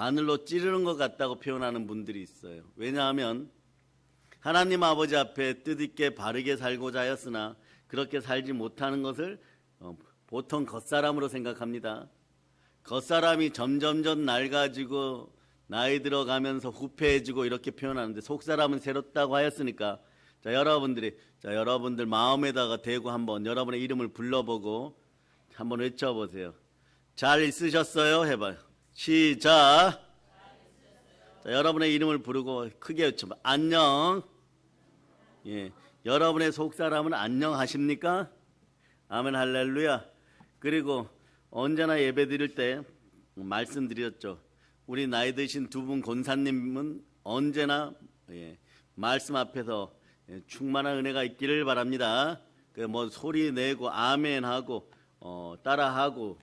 바늘로 찌르는 것 같다고 표현하는 분들이 있어요. 왜냐하면 하나님 아버지 앞에 뜻있게 바르게 살고자 하였으나 그렇게 살지 못하는 것을 보통 겉사람으로 생각합니다. 겉사람이 점점점 낡아지고 나이 들어가면서 후패해지고 이렇게 표현하는데 속사람은 새롭다고 하였으니까 여러분들 마음에다가 대고 한번 여러분의 이름을 불러보고 한번 외쳐보세요. 잘 있으셨어요? 해봐요. 시작. 여러분의 이름을 부르고 크게 외쳐봐. 안녕. 예, 여러분의 속사람은 안녕하십니까? 아멘 할렐루야. 그리고 언제나 예배 드릴 때 말씀드렸죠. 우리 나이 드신 두 분 권사님은 언제나 말씀 앞에서 충만한 은혜가 있기를 바랍니다. 소리 내고 아멘하고 따라하고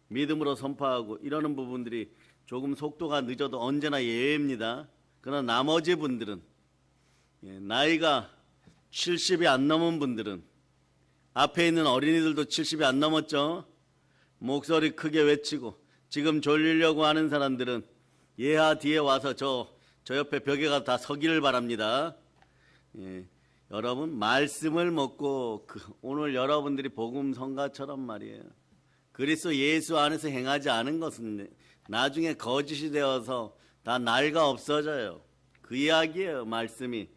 믿음으로 선포하고 이러는 부분들이 조금 속도가 늦어도 언제나 예외입니다. 그러나 나머지 분들은 나이가 70이 안 넘은 분들은 앞에 있는 어린이들도 70이 안 넘었죠. 목소리 크게 외치고 지금 졸리려고 하는 사람들은 예하 뒤에 와서 저 옆에 벽에 가서 다 서기를 바랍니다. 여러분 말씀을 먹고 오늘 여러분들이 복음 성가처럼 말이에요. 그리스도 예수 안에서 행하지 않은 것은 나중에 거짓이 되어서 다 날가 없어져요. 그 이야기예요. 말씀이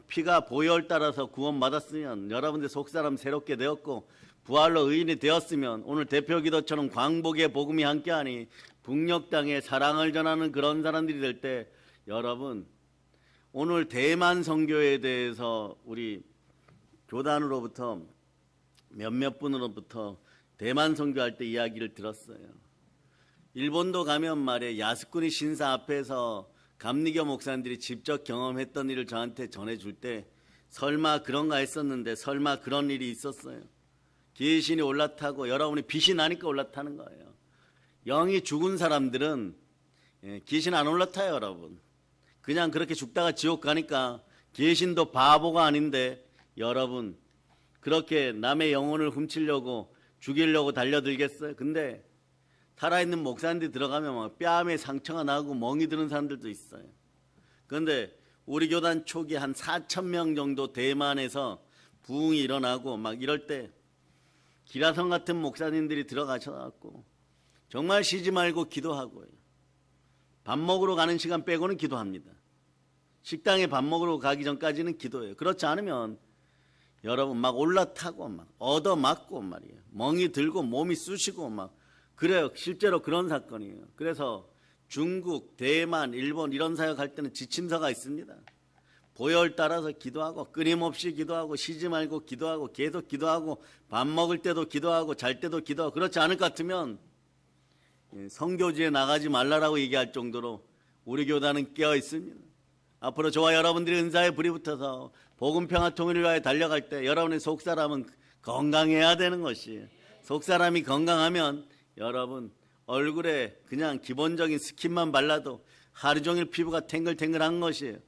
피가 보혈 따라서 구원받았으면 여러분들 속사람 새롭게 되었고 부활로 의인이 되었으면 오늘 대표기도처럼 광복의 복음이 함께하니 북녘 땅에 사랑을 전하는 그런 사람들이 될 때 여러분 오늘 대만 선교에 대해서 우리 교단으로부터 몇몇 분으로부터 대만 선교할 때 이야기를 들었어요. 일본도 가면 말이에요. 야스쿠니 신사 앞에서 감리교 목사님들이 직접 경험했던 일을 저한테 전해줄 때 설마 그런가 했었는데 설마 그런 일이 있었어요. 귀신이 올라타고 여러분이 빛이 나니까 올라타는 거예요. 영이 죽은 사람들은 귀신 안 올라타요. 여러분 그냥 그렇게 죽다가 지옥 가니까 귀신도 바보가 아닌데 여러분 그렇게 남의 영혼을 훔치려고 죽이려고 달려들겠어요? 근데 살아있는 목사님들이 들어가면 막 뺨에 상처가 나고 멍이 드는 사람들도 있어요. 그런데 우리 교단 초기 한 4,000명 정도 대만에서 부흥이 일어나고 막 이럴 때 기라성 같은 목사님들이 들어가셔갖고 정말 쉬지 말고 기도하고요. 밥 먹으러 가는 시간 빼고는 기도합니다. 식당에 밥 먹으러 가기 전까지는 기도해요. 그렇지 않으면 여러분 막 올라타고 막 얻어맞고 말이에요. 멍이 들고 몸이 쑤시고 막 그래요. 실제로 그런 사건이에요. 그래서 중국, 대만, 일본 이런 사역할 때는 지침서가 있습니다. 보혈 따라서 기도하고 끊임없이 기도하고 쉬지 말고 기도하고 계속 기도하고 밥 먹을 때도 기도하고 잘 때도 기도하고 그렇지 않을 것 같으면 선교지에 나가지 말라라고 얘기할 정도로 우리 교단은 깨어 있습니다. 앞으로 저와 여러분들이 은사에 불이 붙어서 복음평화 통일을 위하여 달려갈 때 여러분의 속사람은 건강해야 되는 것이에요. 속사람이 건강하면 여러분 얼굴에 그냥 기본적인 스킨만 발라도 하루 종일 피부가 탱글탱글한 것이에요.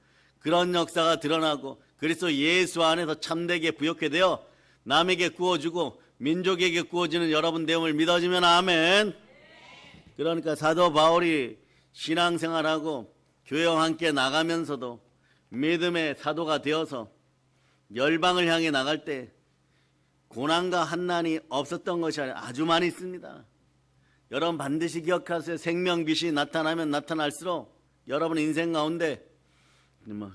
그런 역사가 드러나고 그리스도 예수 안에서 참되게 부욕해 되어 남에게 구워주고 민족에게 구워지는 여러분 되음을 믿어지면 아멘. 그러니까 사도 바울이 신앙생활하고 교회와 함께 나가면서도 믿음의 사도가 되어서 열방을 향해 나갈 때 고난과 한난이 없었던 것이 아니라 아주 많이 있습니다. 여러분 반드시 기억하세요. 생명빛이 나타나면 나타날수록 여러분 인생 가운데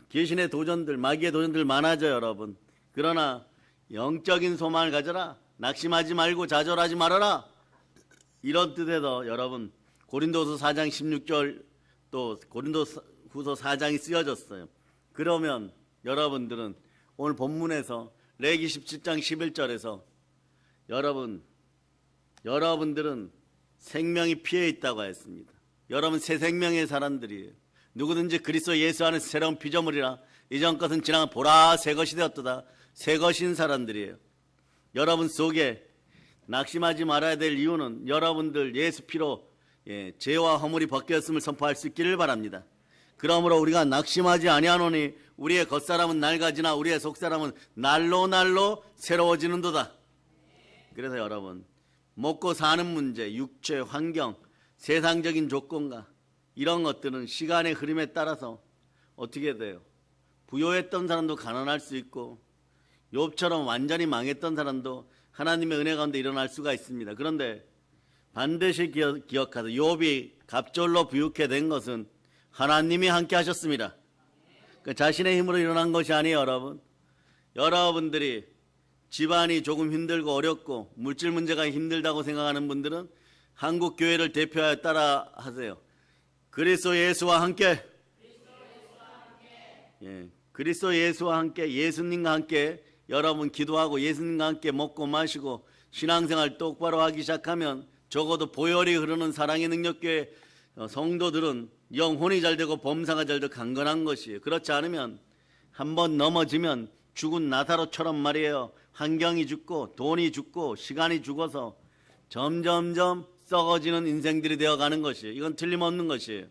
귀신의 도전들, 마귀의 도전들 많아져요. 여러분. 그러나 영적인 소망을 가져라. 낙심하지 말고 좌절하지 말아라. 이런 뜻에서 여러분 고린도서 4장 16절 또 고린도후서 4장이 쓰여졌어요. 그러면 여러분들은 오늘 본문에서 레기 17장 11절에서 여러분들은 생명이 피해 있다고 했습니다. 여러분 새 생명의 사람들이에요. 누구든지 그리스도 예수 안에서 새로운 피조물이라 이전 것은 지나가 보라 새 것이 되었도다. 새 것인 사람들이에요. 여러분 속에 낙심하지 말아야 될 이유는 여러분들 예수 피로 죄와 허물이 벗겼음을 선포할 수 있기를 바랍니다. 그러므로 우리가 낙심하지 아니하노니 우리의 겉사람은 낡아지나 우리의 속사람은 날로 새로워지는도다. 그래서 여러분 먹고 사는 문제, 육체, 환경, 세상적인 조건과 이런 것들은 시간의 흐름에 따라서 어떻게 돼요? 부요했던 사람도 가난할 수 있고 욥처럼 완전히 망했던 사람도 하나님의 은혜 가운데 일어날 수가 있습니다. 그런데 반드시 기억하세요. 욥이 갑절로 부유케 된 것은 하나님이 함께 하셨습니다. 그 자신의 힘으로 일어난 것이 아니에요, 여러분. 여러분들이 집안이 조금 힘들고 어렵고 물질 문제가 힘들다고 생각하는 분들은 한국 교회를 대표하여 따라 하세요. 그리스도 예수와 함께, 그리스도 예수와 함께, 예수님과 함께 여러분 기도하고 예수님과 함께 먹고 마시고 신앙생활 똑바로 하기 시작하면 적어도 보혈이 흐르는 사랑의 능력교회 성도들은 영혼이 잘 되고 범사가 잘 되고 강건한 것이에요. 그렇지 않으면 한번 넘어지면 죽은 나사로처럼 말이에요. 환경이 죽고 돈이 죽고 시간이 죽어서 점점점 썩어지는 인생들이 되어가는 것이에요. 이건 틀림없는 것이에요.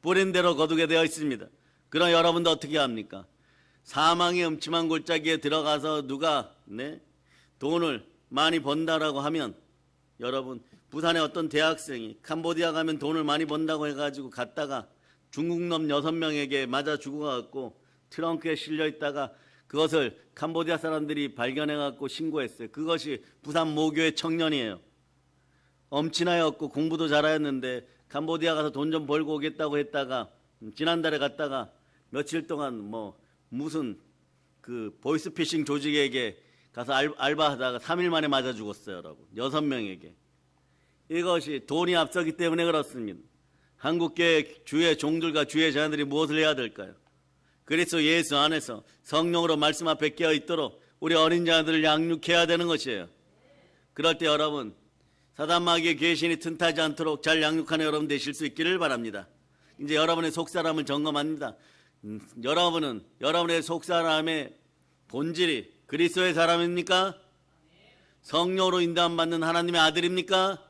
뿌린 대로 거두게 되어 있습니다. 그럼 여러분도 어떻게 합니까? 사망의 음침한 골짜기에 들어가서 누가 돈을 많이 번다라고 하면 여러분 부산의 어떤 대학생이 캄보디아 가면 돈을 많이 번다고 해가지고 갔다가 중국놈 6명에게 맞아 죽어갖고 트렁크에 실려 있다가 그것을 캄보디아 사람들이 발견해갖고 신고했어요. 그것이 부산 모교의 청년이에요. 엄친아였고 공부도 잘하였는데 캄보디아 가서 돈 좀 벌고 오겠다고 했다가 지난달에 갔다가 며칠 동안 무슨 그 보이스피싱 조직에게 가서 알바하다가 3일 만에 맞아 죽었어요, 여러분. 6명에게. 이것이 돈이 앞서기 때문에 그렇습니다. 한국교회 주의 종들과 주의 자녀들이 무엇을 해야 될까요? 그리스도 예수 안에서 성령으로 말씀 앞에 깨어 있도록 우리 어린 자들을 양육해야 되는 것이에요. 그럴 때 여러분 사단 마귀의 귀신이 틈타지 않도록 잘 양육하는 여러분 되실 수 있기를 바랍니다. 이제 여러분의 속사람을 점검합니다. 여러분은 여러분의 속사람의 본질이 그리스도의 사람입니까? 성령으로 인도함받는 하나님의 아들입니까?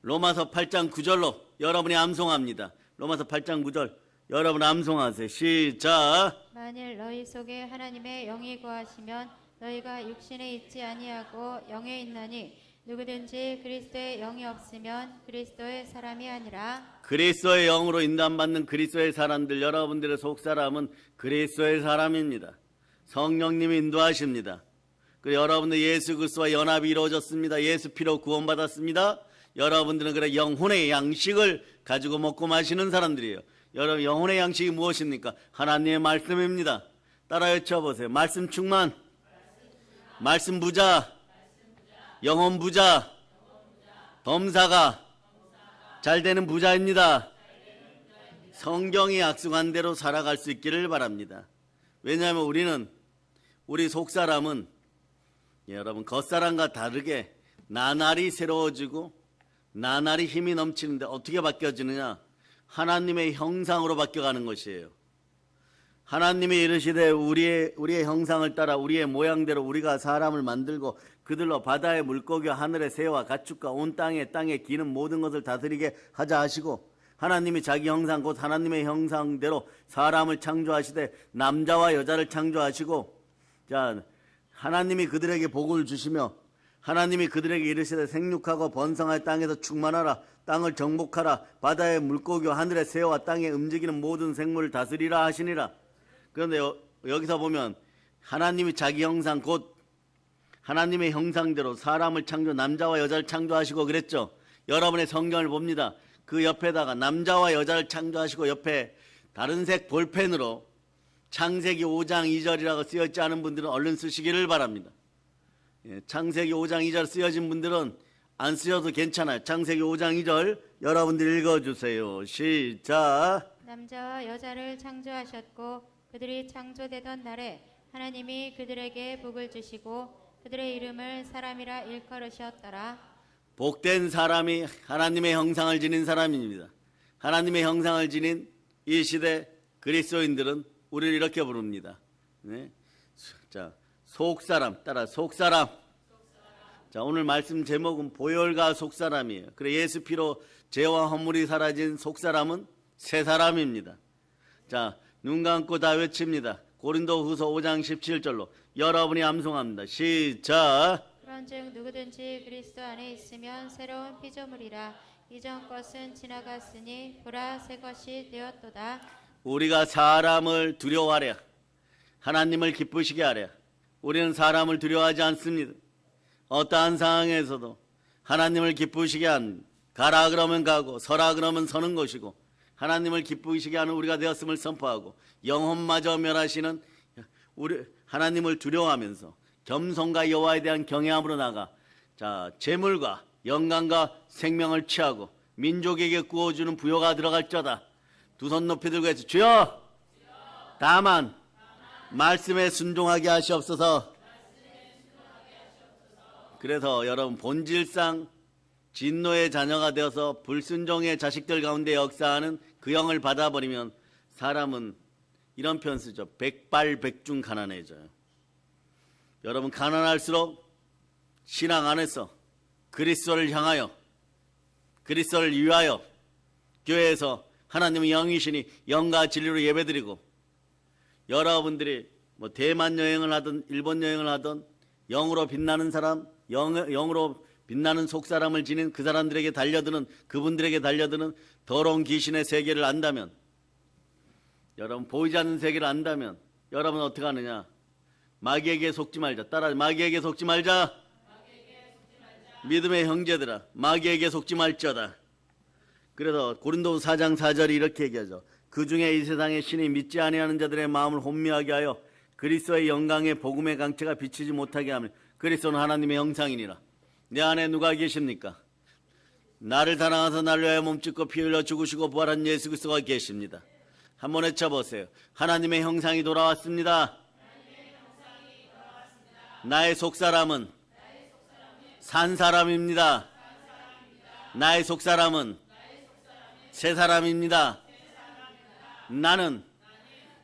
로마서 8장 9절로 여러분이 암송합니다. 로마서 8장 9절 여러분 암송하세요. 시작. 만일 너희 속에 하나님의 영이 거하시면 너희가 육신에 있지 아니하고 영에 있나니 누구든지 그리스도의 영이 없으면 그리스도의 사람이 아니라. 그리스도의 영으로 인도함받는 그리스도의 사람들, 여러분들의 속사람은 그리스도의 사람입니다. 성령님이 인도하십니다. 그리고 여러분들 예수 그리스도와 연합이 이루어졌습니다. 예수 피로 구원받았습니다. 여러분들은 그래 영혼의 양식을 가지고 먹고 마시는 사람들이에요. 여러분 영혼의 양식이 무엇입니까? 하나님의 말씀입니다. 따라 외쳐보세요. 말씀 충만, 말씀 부자, 영혼 부자, 범사가 잘 되는 부자입니다. 성경이 약속한 대로 살아갈 수 있기를 바랍니다. 왜냐하면 우리 속사람은 여러분 겉사람과 다르게 나날이 새로워지고 나날이 힘이 넘치는데 어떻게 바뀌어지느냐? 하나님의 형상으로 바뀌어가는 것이에요. 하나님이 이르시되 우리의 형상을 따라 우리의 모양대로 우리가 사람을 만들고 그들로 바다의 물고기와 하늘의 새와 가축과 온 땅에 기는 모든 것을 다스리게 하자 하시고 하나님이 자기 형상 곧 하나님의 형상대로 사람을 창조하시되 남자와 여자를 창조하시고 하나님이 그들에게 복을 주시며 하나님이 그들에게 이르시되 생육하고 번성하여 땅에서 충만하라 땅을 정복하라 바다의 물고기와 하늘의 새와 땅에 움직이는 모든 생물을 다스리라 하시니라. 그런데 여기서 보면 하나님이 자기 형상 곧 하나님의 형상대로 사람을 남자와 여자를 창조하시고 그랬죠. 여러분의 성경을 봅니다. 그 옆에다가 남자와 여자를 창조하시고 옆에 다른 색 볼펜으로 창세기 5장 2절이라고 쓰여있지 않은 분들은 얼른 쓰시기를 바랍니다. 창세기 5장 2절 쓰여진 분들은 안 쓰셔도 괜찮아요. 창세기 5장 2절 여러분들 읽어주세요. 시작. 남자와 여자를 창조하셨고 그들이 창조되던 날에 하나님이 그들에게 복을 주시고 그들의 이름을 사람이라 일컬으셨더라. 복된 사람이 하나님의 형상을 지닌 사람입니다. 하나님의 형상을 지닌 이 시대 그리스도인들은 우리를 이렇게 부릅니다. 속사람 따라 속사람. 오늘 말씀 제목은 보혈과 속사람이에요. 그래 예수 피로 죄와 허물이 사라진 속사람은 새 사람입니다. 눈 감고 다 외칩니다. 고린도후서 5장 17절로 여러분이 암송합니다. 시작. 그런즉 누구든지 그리스도 안에 있으면 새로운 피조물이라 이전 것은 지나갔으니 보라 새 것이 되었도다. 우리가 사람을 두려워하랴. 하나님을 기쁘시게 하랴. 우리는 사람을 두려워하지 않습니다. 어떠한 상황에서도 하나님을 기쁘시게 한 가라 그러면 가고 서라 그러면 서는 것이고 하나님을 기쁘시게 하는 우리가 되었음을 선포하고 영혼마저 멸하시는 우리 하나님을 두려워하면서 겸손과 여호와에 대한 경외함으로 나가 재물과 영광과 생명을 취하고 민족에게 구워주는 부요가 들어갈저다. 두 손 높이 들고 해서 주여 다만 말씀에 순종하게 하시옵소서. 그래서 여러분 본질상 진노의 자녀가 되어서 불순종의 자식들 가운데 역사하는 그 영을 받아버리면 사람은 이런 표현 쓰죠. 백발백중 가난해져요. 여러분 가난할수록 신앙 안에서 그리스도를 향하여 그리스도를 위하여 교회에서 하나님의 영이시니 영과 진리로 예배드리고 여러분들이 뭐 대만 여행을 하든 일본 여행을 하든 영으로 빛나는 사람 영으로 빛나는 속사람을 지닌 그 사람들에게 달려드는 그분들에게 달려드는 더러운 귀신의 세계를 안다면 여러분 보이지 않는 세계를 안다면 여러분 어떻게 하느냐. 마귀에게 속지 말자. 따라 마귀에게 속지 말자. 믿음의 형제들아 마귀에게 속지 말지어다. 그래서 고린도후서 4장 4절이 이렇게 얘기하죠. 그 중에 이 세상의 신이 믿지 아니하는 자들의 마음을 혼미하게 하여 그리스도의 영광의 복음의 강체가 비치지 못하게 하며 그리스도는 하나님의 형상이니라. 내 안에 누가 계십니까? 나를 사랑하사 나를 위하여 몸짓고 피 흘려 죽으시고 부활한 예수 그리스도가 계십니다. 한번 외쳐보세요. 하나님의 형상이 돌아왔습니다. 나의 속사람은 산 사람입니다. 나의 속사람은 새 사람입니다. 나는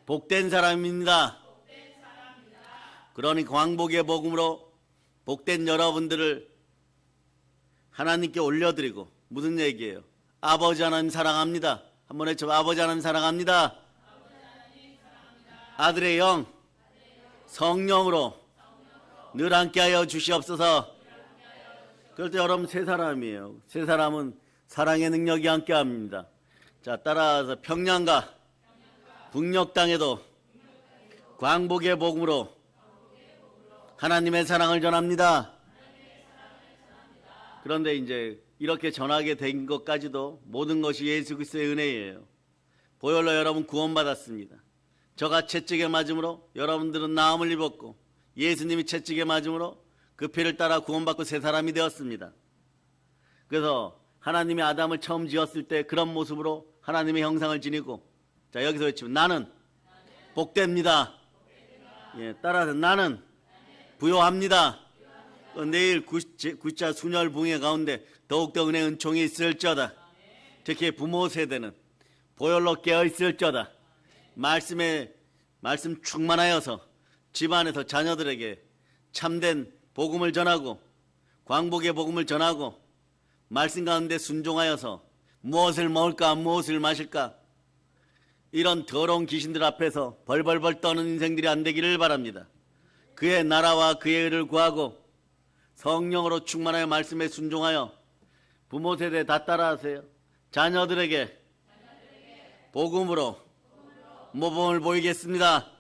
복된 사람입니다. 그러니 광복의 복음으로 복된 여러분들을 하나님께 올려드리고 무슨 얘기예요? 아버지 하나님 사랑합니다. 한번 외쳐 아버지 하나님 사랑합니다. 아들의 영 성령으로 늘 함께하여 주시옵소서. 그럴 때 여러분 새 사람이에요. 새 사람은 사랑의 능력이 함께합니다. 자 따라서 평양과 북녘 땅에도 광복의 복음으로 하나님의 사랑을 전합니다. 그런데 이제 이렇게 전하게 된 것까지도 모든 것이 예수 그리스도의 은혜예요. 보혈로 여러분 구원받았습니다. 저가 채찍에 맞음으로 여러분들은 나음을 입었고 예수님이 채찍에 맞음으로 그 피를 따라 구원받고 새 사람이 되었습니다. 그래서 하나님이 아담을 처음 지었을 때 그런 모습으로 하나님의 형상을 지니고 자 여기서 외치면 나는 복됩니다. 예, 따라서 나는 부요합니다. 내일 구자 순혈 붕괴 가운데 더욱더 은혜 은총이 있을지어다. 특히 부모 세대는 보혈로 깨어 있을지어다. 말씀 충만하여서 집안에서 자녀들에게 참된 복음을 전하고 광복의 복음을 전하고 말씀 가운데 순종하여서 무엇을 먹을까 무엇을 마실까 이런 더러운 귀신들 앞에서 벌벌벌 떠는 인생들이 안 되기를 바랍니다. 그의 나라와 그의 의를 구하고 성령으로 충만하여 말씀에 순종하여 부모 세대 다 따라하세요. 자녀들에게 복음으로 모범을 보이겠습니다.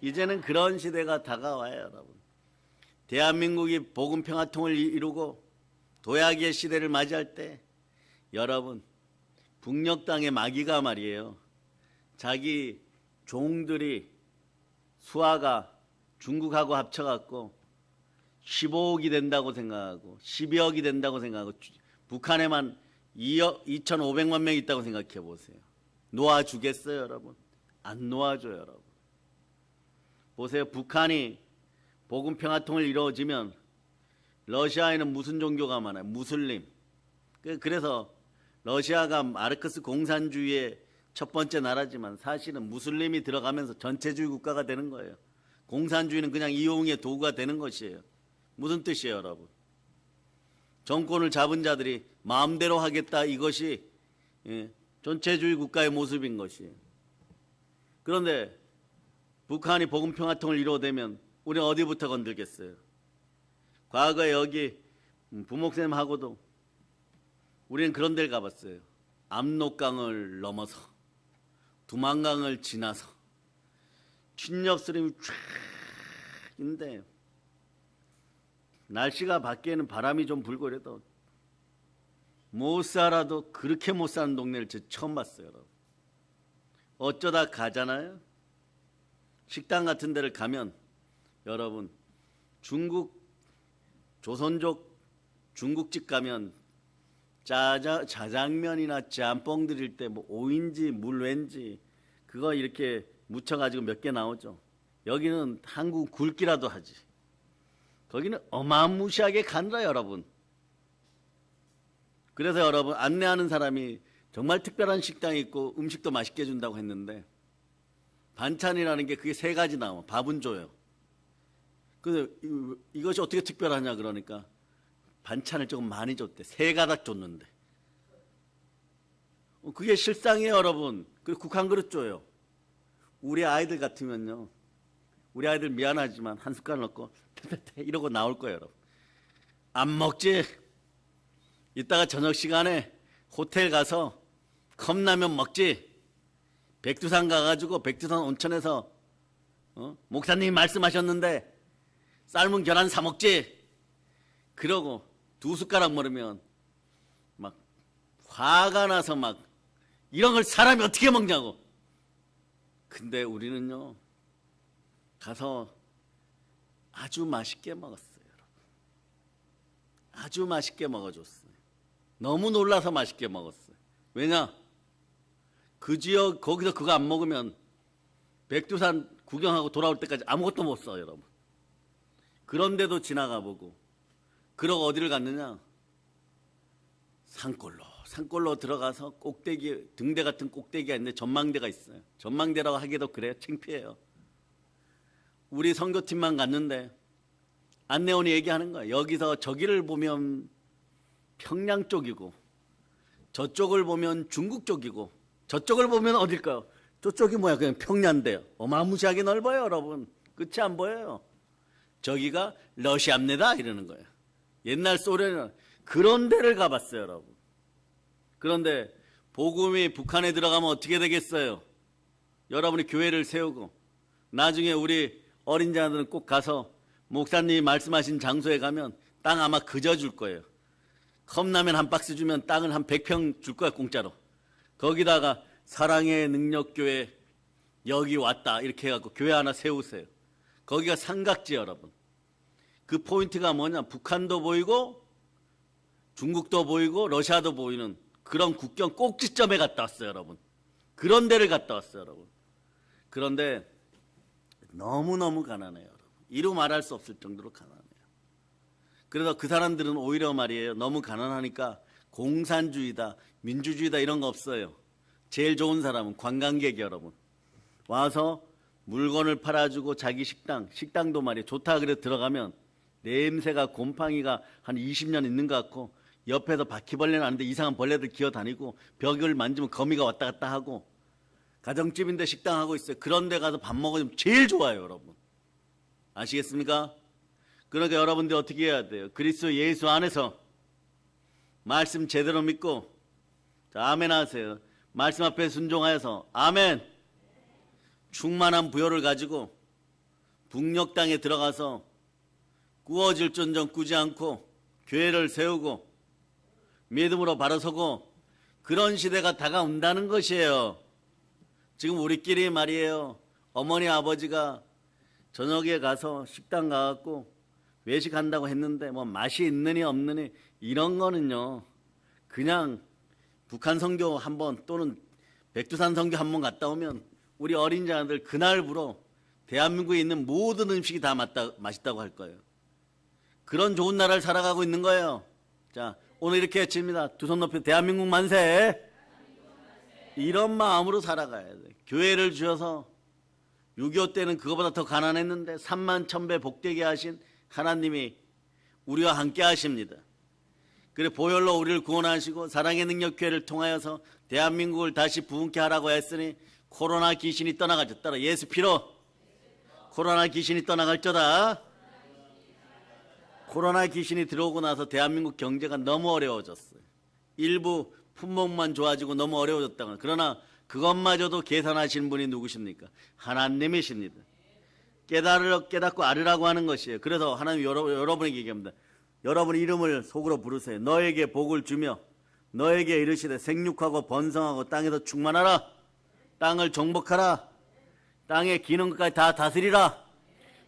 이제는 그런 시대가 다가와요. 여러분 대한민국이 복음 평화통을 이루고 도약의 시대를 맞이할 때 여러분 북녘 땅의 마귀가 말이에요. 자기 종들이 수하가 중국하고 합쳐갖고 15억이 된다고 생각하고 12억이 된다고 생각하고 북한에만 2,500만 명 있다고 생각해 보세요. 놓아주겠어요 여러분? 안 놓아줘요 여러분. 보세요. 북한이 복음 평화통을 이루어지면 러시아에는 무슨 종교가 많아요? 무슬림. 그래서 러시아가 마르크스 공산주의의 첫 번째 나라지만 사실은 무슬림이 들어가면서 전체주의 국가가 되는 거예요. 공산주의는 그냥 이용의 도구가 되는 것이에요. 무슨 뜻이에요 여러분? 정권을 잡은 자들이 마음대로 하겠다 이것이 전체주의 국가의 모습인 것이에요. 그런데 북한이 복음 평화통을 이루어되면 우리는 어디부터 건들겠어요? 과거에 여기 부목쌤하고도 우리는 그런 데를 가봤어요. 압록강을 넘어서 두만강을 지나서 춘렵스름이 쫙 있는데 날씨가 밖에는 바람이 좀 불고 이래도 못 살아도 그렇게 못 사는 동네를 저 처음 봤어요. 여러분. 어쩌다 가잖아요. 식당 같은 데를 가면 여러분 중국 조선족 중국집 가면 자장면이나 짬뽕 드릴 때 뭐 오인지 물회인지 그거 이렇게 묻혀가지고 몇 개 나오죠. 여기는 한국 굵기라도 하지. 거기는 어마무시하게 간다 여러분. 그래서 여러분 안내하는 사람이 정말 특별한 식당이 있고 음식도 맛있게 준다고 했는데 반찬이라는 게 그게 3가지 나와. 밥은 줘요. 근데 이것이 어떻게 특별하냐 그러니까 반찬을 조금 많이 줬대. 3가닥 줬는데. 그게 실상이에요 여러분. 그리고 국한 그릇 줘요. 우리 아이들 같으면요. 우리 아이들 미안하지만 한 숟갈 넣고 이러고 나올 거예요 여러분. 안 먹지? 이따가 저녁 시간에 호텔 가서 컵라면 먹지? 백두산 가가지고 백두산 온천에서 목사님이 말씀하셨는데 삶은 계란 사 먹지? 그러고 2숟가락 먹으면 막 화가 나서 막 이런 걸 사람이 어떻게 먹냐고. 근데 우리는요 가서 아주 맛있게 먹었어요. 여러분. 아주 맛있게 먹어줬어요. 너무 놀라서 맛있게 먹었어요. 왜냐? 그 지역 거기서 그거 안 먹으면 백두산 구경하고 돌아올 때까지 아무것도 못 써요 여러분. 그런데도 지나가 보고 그러고 어디를 갔느냐? 산골로 들어가서 꼭대기 등대 같은 꼭대기가 있는데 전망대가 있어요. 전망대라고 하기도 그래요. 창피해요. 우리 선교팀만 갔는데 안내원이 얘기하는 거예요. 여기서 저기를 보면 평양 쪽이고 저쪽을 보면 중국 쪽이고 저쪽을 보면 어딜까요? 저쪽이 뭐야? 그냥 평양대요. 어마무시하게 넓어요 여러분. 끝이 안 보여요. 저기가 러시아입니다 이러는 거예요. 옛날 소련은 그런 데를 가봤어요 여러분. 그런데 복음이 북한에 들어가면 어떻게 되겠어요? 여러분이 교회를 세우고 나중에 우리 어린 자들은 꼭 가서 목사님이 말씀하신 장소에 가면 땅 아마 그저 줄 거예요. 컵라면 한 박스 주면 땅을 한 100평 줄 거야 공짜로. 거기다가 사랑의 능력교회 여기 왔다 이렇게 해갖고 교회 하나 세우세요. 거기가 삼각지 여러분. 그 포인트가 뭐냐? 북한도 보이고 중국도 보이고 러시아도 보이는 그런 국경 꼭지점에 갔다 왔어요 여러분. 그런 데를 갔다 왔어요 여러분. 그런데 너무너무 가난해요 여러분. 이루 말할 수 없을 정도로 가난해요. 그래서 그 사람들은 오히려 말이에요. 너무 가난하니까 공산주의다 민주주의다 이런 거 없어요. 제일 좋은 사람은 관광객이 여러분. 와서 물건을 팔아주고 자기 식당도 말이에요. 좋다 그래서 들어가면 냄새가 곰팡이가 한 20년 있는 것 같고 옆에서 바퀴벌레 나는데 이상한 벌레들 기어다니고 벽을 만지면 거미가 왔다 갔다 하고 가정집인데 식당하고 있어요. 그런 데 가서 밥 먹으면 제일 좋아요 여러분. 아시겠습니까? 그러니까 여러분들 어떻게 해야 돼요? 그리스도 예수 안에서 말씀 제대로 믿고 자, 아멘 하세요. 말씀 앞에 순종하여서 아멘. 충만한 부요를 가지고 북녘 땅에 들어가서 꾸어질전정 꾸지 않고 교회를 세우고 믿음으로 바로 서고 그런 시대가 다가온다는 것이에요. 지금 우리끼리 말이에요. 어머니 아버지가 저녁에 가서 식당 가갖고 외식한다고 했는데 뭐 맛이 있느니 없느니 이런 거는요. 그냥 북한 선교 한번 또는 백두산 선교 한번 갔다 오면 우리 어린 자들 그날부로 대한민국에 있는 모든 음식이 다 맛있다고 할 거예요. 그런 좋은 나라를 살아가고 있는 거예요. 자, 오늘 이렇게 외칩니다. 두 손 높여 대한민국 만세. 이런 마음으로 살아가야 돼. 교회를 주셔서 6.25 때는 그거보다 더 가난했는데 3만 1000배 복되게 하신 하나님이 우리와 함께 하십니다. 그래 보혈로 우리를 구원하시고 사랑의 능력 교회를 통하여서 대한민국을 다시 부흥케 하라고 했으니 코로나 귀신이 떠나갈지어다. 예수 피로 코로나 귀신이 떠나갈지어다. 코로나 귀신이 들어오고 나서 대한민국 경제가 너무 어려워졌어요. 일부 품목만 좋아지고 너무 어려워졌다거나, 그러나 그것마저도 계산하시는 분이 누구십니까? 하나님이십니다. 깨닫고 알으라고 하는 것이에요. 그래서 하나님 여러분에게 얘기합니다. 여러분 이름을 속으로 부르세요. 너에게 복을 주며 너에게 이르시되 생육하고 번성하고 땅에서 충만하라. 땅을 정복하라. 땅의 기는 것까지 다 다스리라.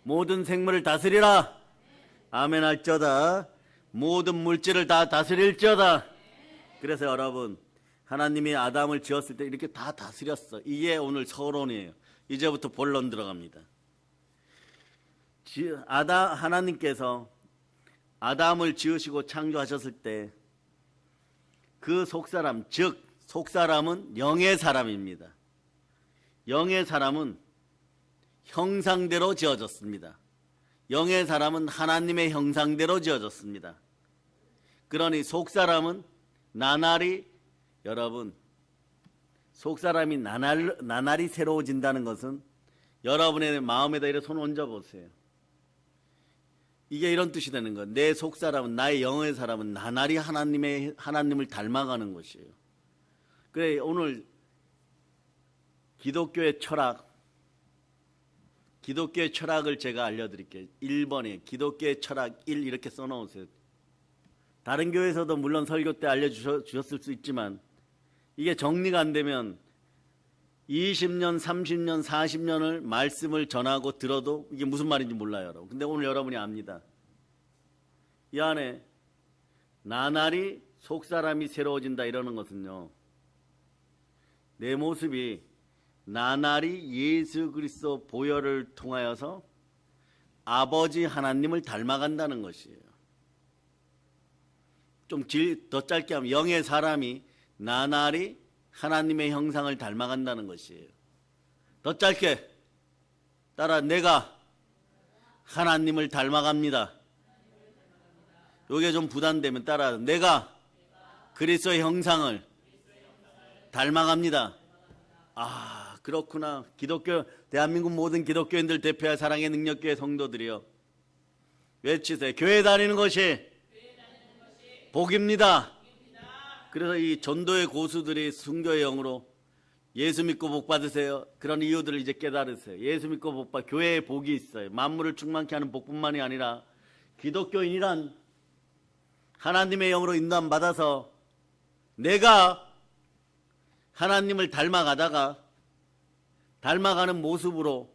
모든 생물을 다스리라. 아멘 할지어다. 모든 물질을 다 다스릴지어다. 그래서 여러분, 하나님이 아담을 지었을 때 이렇게 다 다스렸어. 이게 오늘 서론이에요. 이제부터 본론 들어갑니다. 하나님께서 아담을 지으시고 창조하셨을 때 그 속사람, 즉 속사람은 영의 사람입니다. 영의 사람은 형상대로 지어졌습니다. 영의 사람은 하나님의 형상대로 지어졌습니다. 그러니 속사람은 나날이, 여러분, 속사람이 나날이 새로워진다는 것은 여러분의 마음에다 이렇게 손 얹어보세요. 이게 이런 뜻이 되는 거예요. 내 속사람은, 나의 영의 사람은 나날이 하나님을 닮아가는 것이에요. 그래, 오늘 기독교의 철학을 제가 알려드릴게요. 1번에 기독교의 철학 1 이렇게 써놓으세요. 다른 교회에서도 물론 설교 때 알려주셨을 수 있지만 이게 정리가 안 되면 20년, 30년, 40년을 말씀을 전하고 들어도 이게 무슨 말인지 몰라요, 여러분. 근데 오늘 여러분이 압니다. 이 안에 나날이 속사람이 새로워진다 이러는 것은요, 내 모습이 나날이 예수 그리스도 보혈을 통하여서 아버지 하나님을 닮아간다는 것이에요. 좀 더 짧게 하면 영의 사람이 나날이 하나님의 형상을 닮아간다는 것이에요. 더 짧게 따라, 내가 하나님을 닮아갑니다. 이게 좀 부담되면 따라, 내가 그리스도의 형상을 닮아갑니다. 아, 그렇구나. 대한민국 모든 기독교인들 대표할 사랑의 능력교회 성도들이요, 외치세요. 교회 다니는 것이 복입니다. 그래서 이 전도의 고수들이 순교의 영으로 예수 믿고 복 받으세요. 그런 이유들을 이제 깨달으세요. 예수 믿고 복 받, 교회에 복이 있어요. 만물을 충만케 하는 복뿐만이 아니라 기독교인이란 하나님의 영으로 인도함 받아서 내가 하나님을 닮아가는 모습으로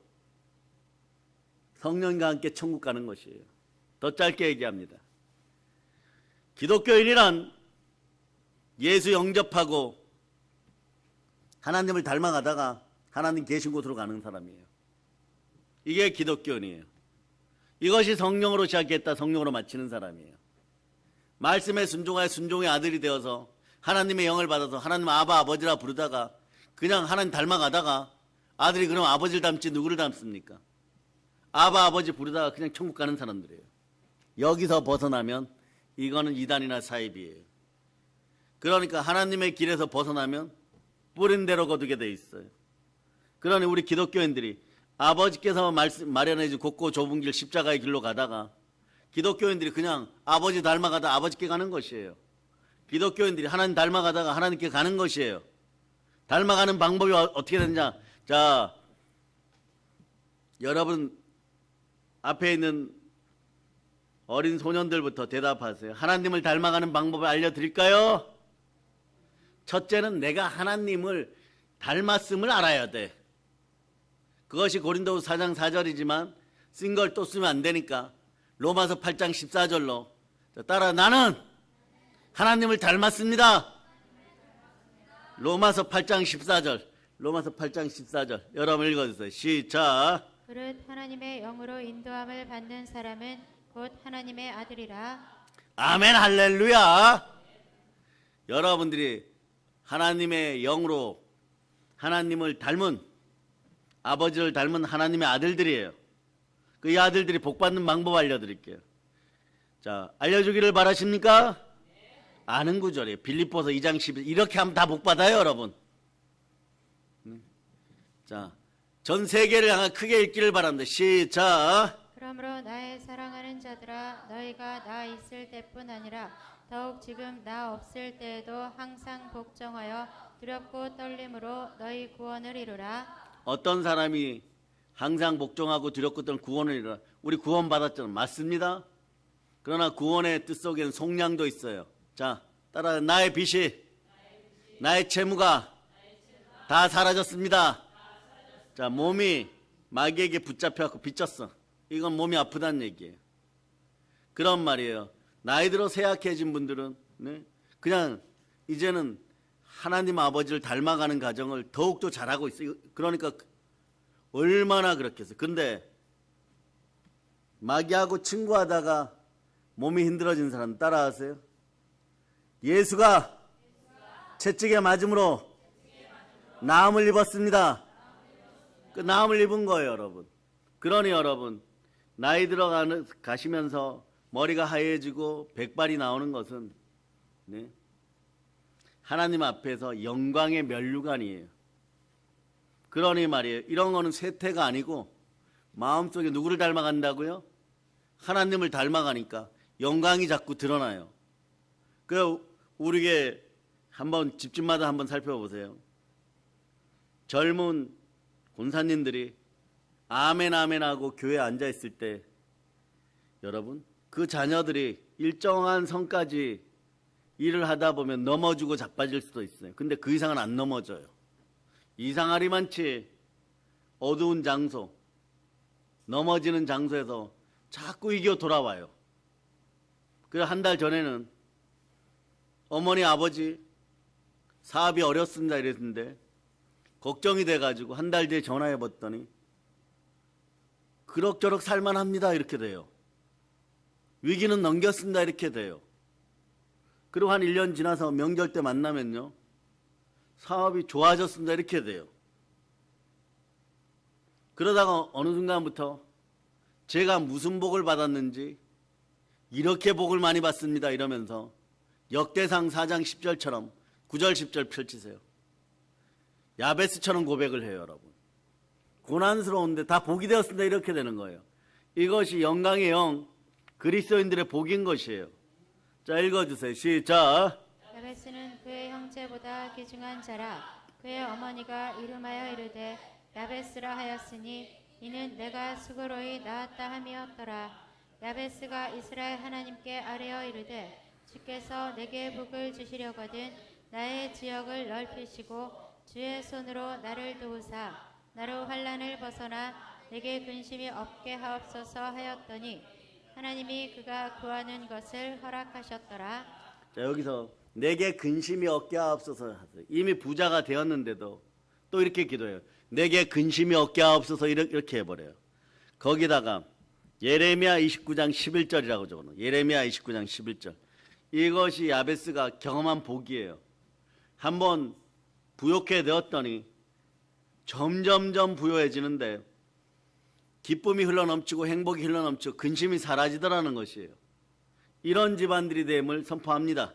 성령과 함께 천국 가는 것이에요. 더 짧게 얘기합니다. 기독교인이란 예수 영접하고 하나님을 닮아가다가 하나님 계신 곳으로 가는 사람이에요. 이게 기독교인이에요. 이것이 성령으로 시작했다 성령으로 마치는 사람이에요. 말씀에 순종하여 순종의 아들이 되어서 하나님의 영을 받아서 하나님 아바 아버지라 부르다가 그냥 하나님 닮아가다가 아들이 그럼 아버지를 닮지 누구를 닮습니까? 아바 아버지 부르다가 그냥 천국 가는 사람들이에요. 여기서 벗어나면 이거는 이단이나 사입이에요. 그러니까 하나님의 길에서 벗어나면 뿌린 대로 거두게 돼 있어요. 그러니 우리 기독교인들이 아버지께서 마련해 준 곱고 좁은 길 십자가의 길로 가다가 기독교인들이 그냥 아버지 닮아가다 아버지께 가는 것이에요. 기독교인들이 하나님 닮아가다가 하나님께 가는 것이에요. 닮아가는 방법이 어떻게 되느냐. 자, 여러분 앞에 있는 어린 소년들부터 대답하세요. 하나님을 닮아가는 방법을 알려드릴까요? 첫째는 내가 하나님을 닮았음을 알아야 돼. 그것이 고린도후서 4장 4절이지만 쓴 걸 또 쓰면 안 되니까 로마서 8장 14절로 따라, 나는 하나님을 닮았습니다. 로마서 8장 14절. 로마서 8장 14절. 여러분 읽어주세요. 시작. 그릇 하나님의 영으로 인도함을 받는 사람은 곧 하나님의 아들이라. 아멘 할렐루야. 여러분들이 하나님의 영으로 하나님을 닮은, 아버지를 닮은 하나님의 아들들이에요. 그 이 아들들이 복받는 방법 알려드릴게요. 자, 알려주기를 바라십니까? 아는 구절이에요. 빌립보서 2장 11. 이렇게 하면 다 복받아요, 여러분. 자, 전 세계를 향해 크게 읽기를 바랍니다. 시작. 그러므로 나의 사랑하는 자들아, 너희가 나 있을 때뿐 아니라 더욱 지금 나 없을 때에도 항상 복종하여 두렵고 떨림으로 너희 구원을 이루라. 어떤 사람이 항상 복종하고 두렵고 떨 구원을 이루라. 우리 구원 받았잖아요. 맞습니다. 그러나 구원의 뜻 속에는 속량도 있어요. 자, 따라 나의 빚이 나의 채무가 다 사라졌습니다. 자, 몸이 마귀에게 붙잡혀갖고 빚졌어. 이건 몸이 아프다는 얘기예요. 그런 말이에요. 나이 들어 쇠약해진 분들은 그냥 이제는 하나님 아버지를 닮아가는 과정을 더욱더 잘하고 있어요. 그러니까 얼마나 그렇겠어요. 근데 마귀하고 친구하다가 몸이 힘들어진 사람 따라하세요. 예수가 채찍에 맞음으로 나음을 입었습니다. 그 나음을 입은 거예요, 여러분. 그러니 여러분, 나이 들어가시면서 머리가 하얘지고 백발이 나오는 것은 하나님 앞에서 영광의 면류관이에요. 그러니 말이에요. 이런 거는 쇠퇴가 아니고 마음속에 누구를 닮아간다고요? 하나님을 닮아가니까 영광이 자꾸 드러나요. 그 우리에게 한번 집집마다 한번 살펴보세요. 젊은 권사님들이 아멘 아멘 하고 교회에 앉아 있을 때 여러분 그 자녀들이 일정한 선까지 일을 하다 보면 넘어지고 자빠질 수도 있어요. 근데 그 이상은 안 넘어져요. 이상하리만치 어두운 장소, 넘어지는 장소에서 자꾸 이겨 돌아와요. 그래서 한 달 전에는 어머니 아버지 사업이 어렵습니다 이랬는데 걱정이 돼가지고 한 달 뒤에 전화해 봤더니 그럭저럭 살만합니다 이렇게 돼요. 위기는 넘겼습니다 이렇게 돼요. 그리고 한 1년 지나서 명절 때 만나면요 사업이 좋아졌습니다 이렇게 돼요. 그러다가 어느 순간부터 제가 무슨 복을 받았는지 이렇게 복을 많이 받습니다 이러면서 역대상 4장 10절처럼 9절 10절 펼치세요. 야베스처럼 고백을 해요 여러분. 고난스러운데 다 복이 되었습니다 이렇게 되는 거예요. 이것이 영광의 영 그리스도인들의 복인 것이에요. 자 읽어주세요. 시작. 야베스는 그의 형제보다 귀중한 자라. 그의 어머니가 이름하여 이르되 야베스라 하였으니 이는 내가 수고로이 낳았다 함이었더라. 야베스가 이스라엘 하나님께 아뢰어 이르되 주께서 내게 복을 주시려거든 나의 지역을 넓히시고 주의 손으로 나를 도우사 나로 환난을 벗어나 내게 근심이 없게 하옵소서 하였더니 하나님이 그가 구하는 것을 허락하셨더라. 자 여기서 내게 근심이 없게 하옵소서 하세요. 이미 부자가 되었는데도 또 이렇게 기도해요. 내게 근심이 없게 하옵소서 이렇게 해버려요. 거기다가 예레미야 29장 11절이라고 적어놓은 예레미야 29장 11절 이것이 야베스가 경험한 복이에요. 한번 부욕해 되었더니 점점점 부요해지는데 기쁨이 흘러넘치고 행복이 흘러넘치고 근심이 사라지더라는 것이에요. 이런 집안들이 됨을 선포합니다.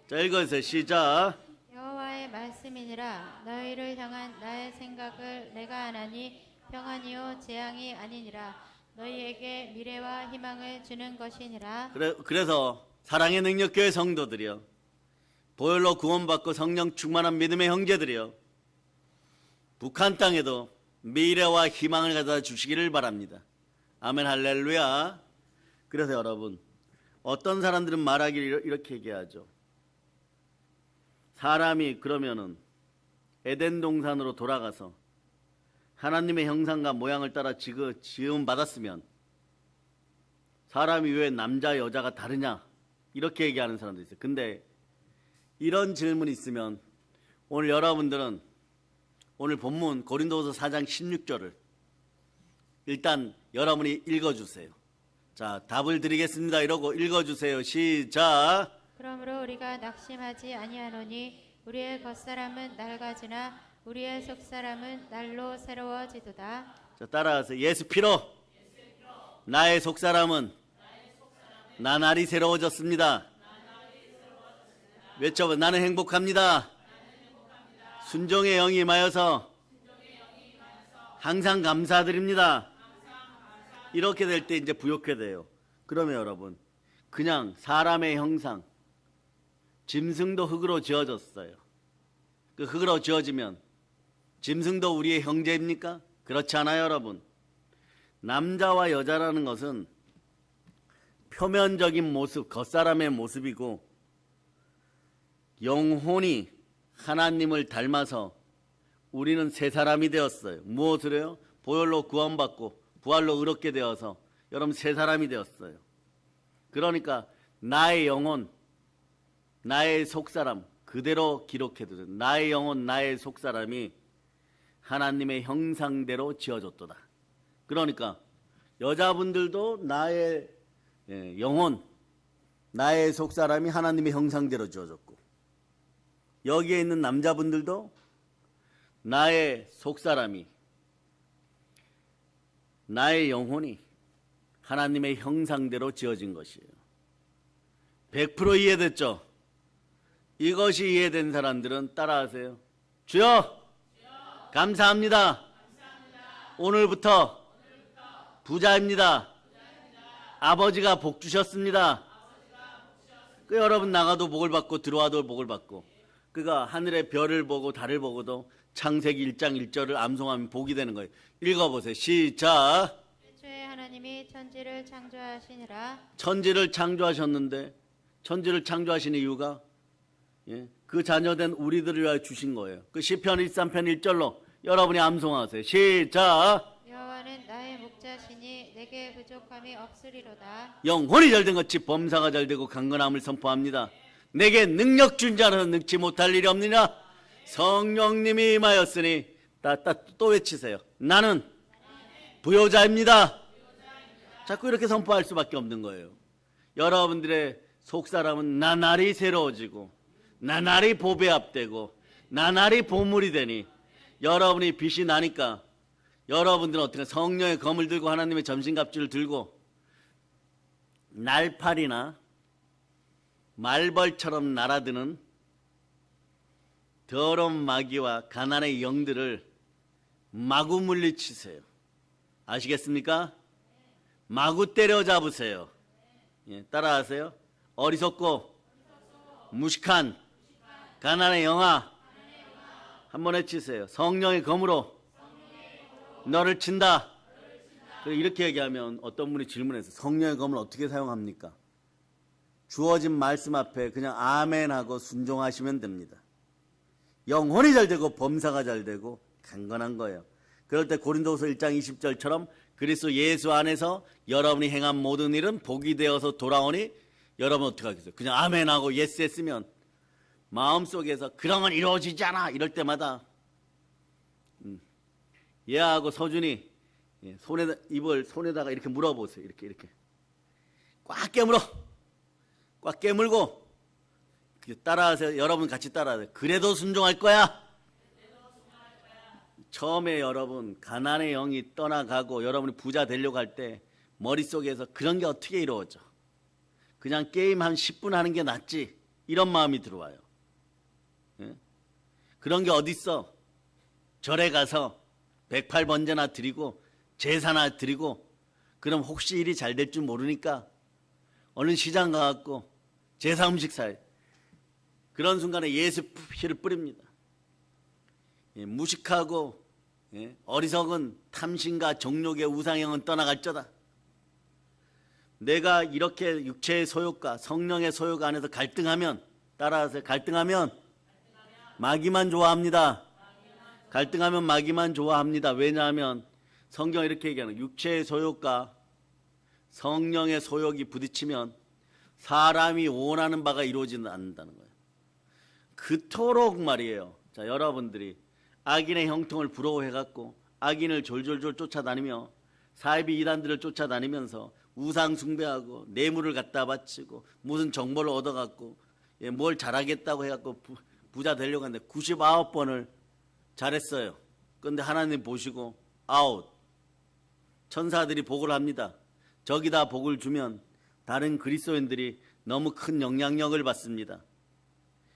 자 읽어주세요. 시작. 여호와의 말씀이니라 너희를 향한 나의 생각을 내가 아나니 평안이요 재앙이 아니니라 너희에게 미래와 희망을 주는 것이니라. 그래서 사랑의 능력교회 성도들이요 보혈로 구원받고 성령 충만한 믿음의 형제들이요 북한 땅에도 미래와 희망을 가져다 주시기를 바랍니다. 아멘 할렐루야. 그래서 여러분 어떤 사람들은 말하기를 이렇게 얘기하죠. 사람이 그러면은 에덴 동산으로 돌아가서 하나님의 형상과 모양을 따라 지음 받았으면 사람이 왜 남자 여자가 다르냐 이렇게 얘기하는 사람도 있어요. 근데 이런 질문이 있으면 오늘 여러분들은 오늘 본문 고린도후서 4장 16절을 일단 여러분이 읽어주세요. 자 답을 드리겠습니다 이러고 읽어주세요. 시작. 그러므로 우리가 낙심하지 아니하노니 우리의 겉사람은 낡아지나 우리의 속사람은 날로 새로워지도다. 자 따라하세요. 예수 피로 나의 속사람은 나날이 새로워졌습니다. 외쳐봐. 나는 행복합니다. 순종의 영이 임하여서 항상 감사드립니다. 이렇게 될 때 이제 부욕해 돼요. 그러면 여러분 그냥 사람의 형상 짐승도 흙으로 지어졌어요. 그 흙으로 지어지면 짐승도 우리의 형제입니까? 그렇지 않아요, 여러분. 남자와 여자라는 것은 표면적인 모습, 겉사람의 모습이고 영혼이 하나님을 닮아서 우리는 새 사람이 되었어요. 무엇으로요? 보혈로 구원받고 부활로 의롭게 되어서 여러분 새 사람이 되었어요. 그러니까 나의 영혼, 나의 속사람 그대로 기록해두세요. 나의 영혼, 나의 속사람이 하나님의 형상대로 지어졌도다. 그러니까 여자분들도 나의 영혼, 나의 속사람이 하나님의 형상대로 지어졌고, 여기에 있는 남자분들도 나의 속사람이, 나의 영혼이 하나님의 형상대로 지어진 것이에요. 100% 이해됐죠? 이것이 이해된 사람들은 따라하세요. 주여, 감사합니다. 오늘부터 부자입니다. 아버지가 복 주셨습니다. 그 여러분 나가도 복을 받고 들어와도 복을 받고, 그가 하늘의 별을 보고 달을 보고도 창세기 1장 1절을 암송하면 복이 되는 거예요. 읽어보세요. 시작. 애초에 하나님이 천지를 창조하시니라. 천지를 창조하셨는데, 천지를 창조하신 이유가 그 자녀된 우리들을 위하여 주신 거예요. 그 시편 103편 1절로 여러분이 암송하세요. 시작. 여호와는 나의 목자시니 내게 부족함이 없으리로다. 영혼이 잘된 같이 범사가 잘되고 강건함을 선포합니다. 내게 능력 준 자는 능치 못할 일이 없느냐. 성령님이 임하였으니 또 외치세요. 나는 부요자입니다. 자꾸 이렇게 선포할 수밖에 없는 거예요. 여러분들의 속사람은 나날이 새로워지고 나날이 보배합되고 나날이 보물이 되니, 여러분이 빛이 나니까 여러분들은 어떻게 성령의 검을 들고 하나님의 전신갑주를 들고 날파리나 말벌처럼 날아드는 더러운 마귀와 가난의 영들을 마구 물리치세요. 아시겠습니까? 마구 때려잡으세요. 따라하세요. 어리석고 무식한 가난의 영아, 한번 외치세요. 성령의 검으로 너를 친다. 이렇게 얘기하면 어떤 분이 질문해서 성령의 검을 어떻게 사용합니까? 주어진 말씀 앞에 그냥 아멘 하고 순종하시면 됩니다. 영혼이 잘되고 범사가 잘되고 강건한 거예요. 그럴 때 고린도후서 1장 20절처럼 그리스도 예수 안에서 여러분이 행한 모든 일은 복이 되어서 돌아오니, 여러분 어떻게 하겠어요? 그냥 아멘 하고 예스 했으면 마음속에서 그런 건 이루어지지 않아 이럴 때마다 얘하고 서준이 입을 손에다가 이렇게 물어보세요. 이렇게 꽉 깨물고 따라하세요. 여러분 같이 따라하세요. 그래도 순종할 거야. 처음에 여러분 가난의 영이 떠나가고 여러분이 부자 되려고 할 때 머릿속에서 그런 게 어떻게 이루어져? 그냥 게임 한 10분 하는 게 낫지, 이런 마음이 들어와요. 그런 게 어딨어? 절에 가서 108번제나 드리고 제사나 드리고, 그럼 혹시 일이 잘 될 줄 모르니까 얼른 시장 가갖고 제사 음식 사요. 그런 순간에 예수 피를 뿌립니다. 무식하고 어리석은 탐심과 정욕의 우상형은 떠나갈쩌다. 내가 이렇게 육체의 소욕과 성령의 소욕 안에서 갈등하면, 따라하세요. 갈등하면 마귀만 좋아합니다. 갈등하면 마귀만 좋아합니다. 왜냐하면 성경 이렇게 얘기하는, 육체의 소욕과 성령의 소욕이 부딪히면 사람이 원하는 바가 이루어지지 않는다는 거예요. 그토록 말이에요. 자, 여러분들이 악인의 형통을 부러워해갖고 악인을 졸졸졸 쫓아다니며 사이비 이단들을 쫓아다니면서 우상 숭배하고 뇌물을 갖다 바치고 무슨 정보를 얻어갖고 뭘 잘하겠다고 해갖고 부자 되려고 하는데 99번을 잘했어요. 그런데 하나님 보시고 아웃. 천사들이 복을 합니다. 저기다 복을 주면 다른 그리스도인들이 너무 큰 영향력을 받습니다.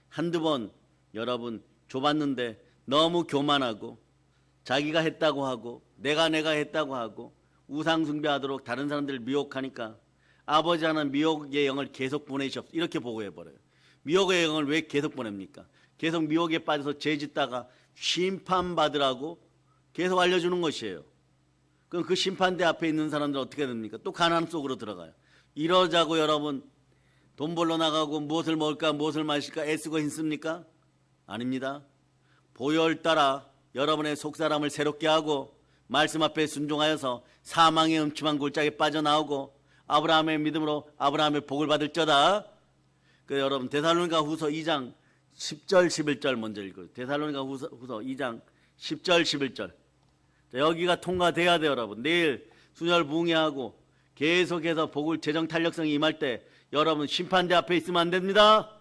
한두 번 여러분 줘봤는데 너무 교만하고 자기가 했다고 하고 내가 했다고 하고 우상 숭배하도록 다른 사람들을 미혹하니까 아버지 하나님 미혹의 영을 계속 보내시옵소서, 이렇게 보고해버려요. 미혹의 영을 왜 계속 보냅니까? 계속 미혹에 빠져서 죄짓다가 심판받으라고 계속 알려주는 것이에요. 그럼 그 심판대 앞에 있는 사람들은 어떻게 됩니까? 또 가난 속으로 들어가요. 이러자고 여러분 돈 벌러 나가고 무엇을 먹을까 무엇을 마실까 애쓰고 힘씁니까? 아닙니다. 보혈 따라 여러분의 속사람을 새롭게 하고 말씀 앞에 순종하여서 사망의 음침한 골짜기에 빠져나오고 아브라함의 믿음으로 아브라함의 복을 받을 자다. 그 여러분 데살로니가 후서 2장 10절 11절 먼저 읽어요. 데살로니가 후서 2장 10절 11절. 자, 여기가 통과돼야 돼요, 여러분. 내일 순혈 부흥회하고 계속해서 복을 재정 탄력성이 임할 때 여러분 심판대 앞에 있으면 안 됩니다.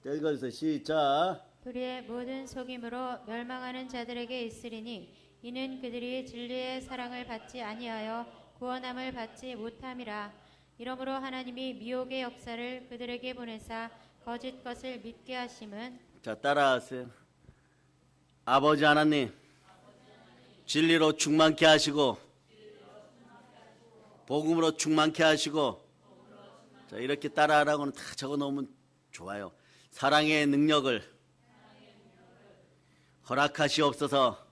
자, 읽어주세요. 시작. 불의의 모든 속임으로 멸망하는 자들에게 있으리니 이는 그들이 진리의 사랑을 받지 아니하여 구원함을 받지 못함이라. 이러므로 하나님이 미혹의 역사를 그들에게 보내사 거짓 것을 믿게 하심은. 자, 따라하세요. 아버지 하나님, 진리로 충만케 하시고 복음으로 충만케 하시고. 자, 이렇게 따라하라고는 다 적어놓으면 좋아요. 사랑의 능력을 허락하시옵소서.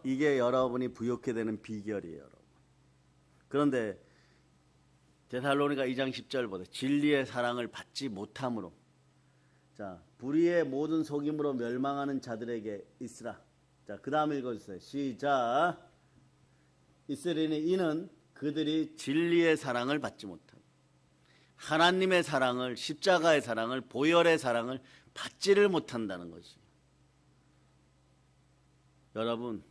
이게 여러분이 부욕해 되는 비결이에요, 여러분. 그런데 데살로니가 2장 10절보다 진리의 사랑을 받지 못함으로, 자, 불의의 모든 속임으로 멸망하는 자들에게 있으라. 자, 그 다음 읽어주세요. 시작. 있으리니 이는 그들이 진리의 사랑을 받지 못함. 하나님의 사랑을, 십자가의 사랑을, 보혈의 사랑을 받지를 못한다는 것이. 여러분,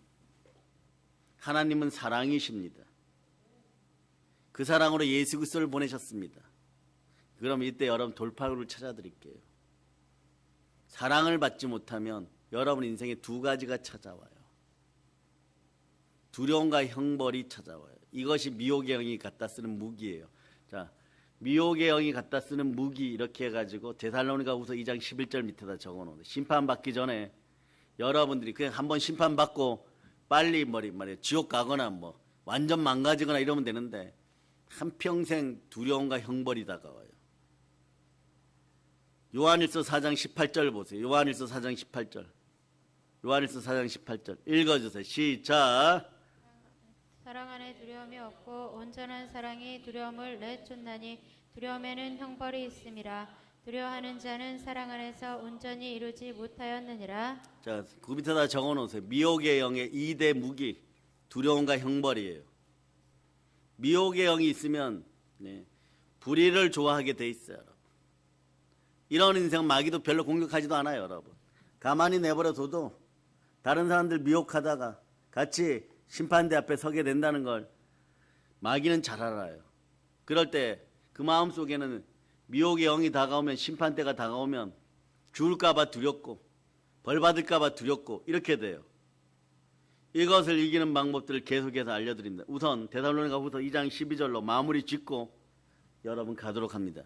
하나님은 사랑이십니다. 그 사랑으로 예수 그리스도를 보내셨습니다. 그럼 이때 여러분 돌파구를 찾아드릴게요. 사랑을 받지 못하면 여러분 인생에 두 가지가 찾아와요. 두려움과 형벌이 찾아와요. 이것이 미혹의 영이 갖다 쓰는 무기예요. 자, 미혹의 영이 갖다 쓰는 무기 이렇게 해가지고 데살로니가후서 2장 11절 밑에다 적어놓은 심판받기 전에 여러분들이 그냥 한번 심판받고 빨리 말이에요. 지옥 가거나 뭐 완전 망가지거나 이러면 되는데 한평생 두려움과 형벌이 다가와요. 요한일서 4장 18절 보세요. 요한일서 4장 18절. 요한일서 4장 18절 읽어주세요. 시작. 사랑 안에 두려움이 없고 온전한 사랑이 두려움을 내쫓나니 두려움에는 형벌이 있음이라. 두려워하는 자는 사랑 안에서 온전히 이루지 못하였느니라. 자, 그 밑에다 적어놓으세요. 미혹의 영의 2대 무기, 두려움과 형벌이에요. 미혹의 영이 있으면 불의를 좋아하게 돼 있어요. 여러분. 이런 인생은 마귀도 별로 공격하지도 않아요. 여러분. 가만히 내버려둬도 다른 사람들 미혹하다가 같이 심판대 앞에 서게 된다는 걸 마귀는 잘 알아요. 그럴 때 그 마음속에는 미혹의 영이 다가오면, 심판대가 다가오면 죽을까 봐 두렵고 벌 받을까 봐 두렵고 이렇게 돼요. 이것을 이기는 방법들을 계속해서 알려드립니다. 우선 데살로니가후서 2장 12절로 마무리 짓고 여러분 가도록 합니다.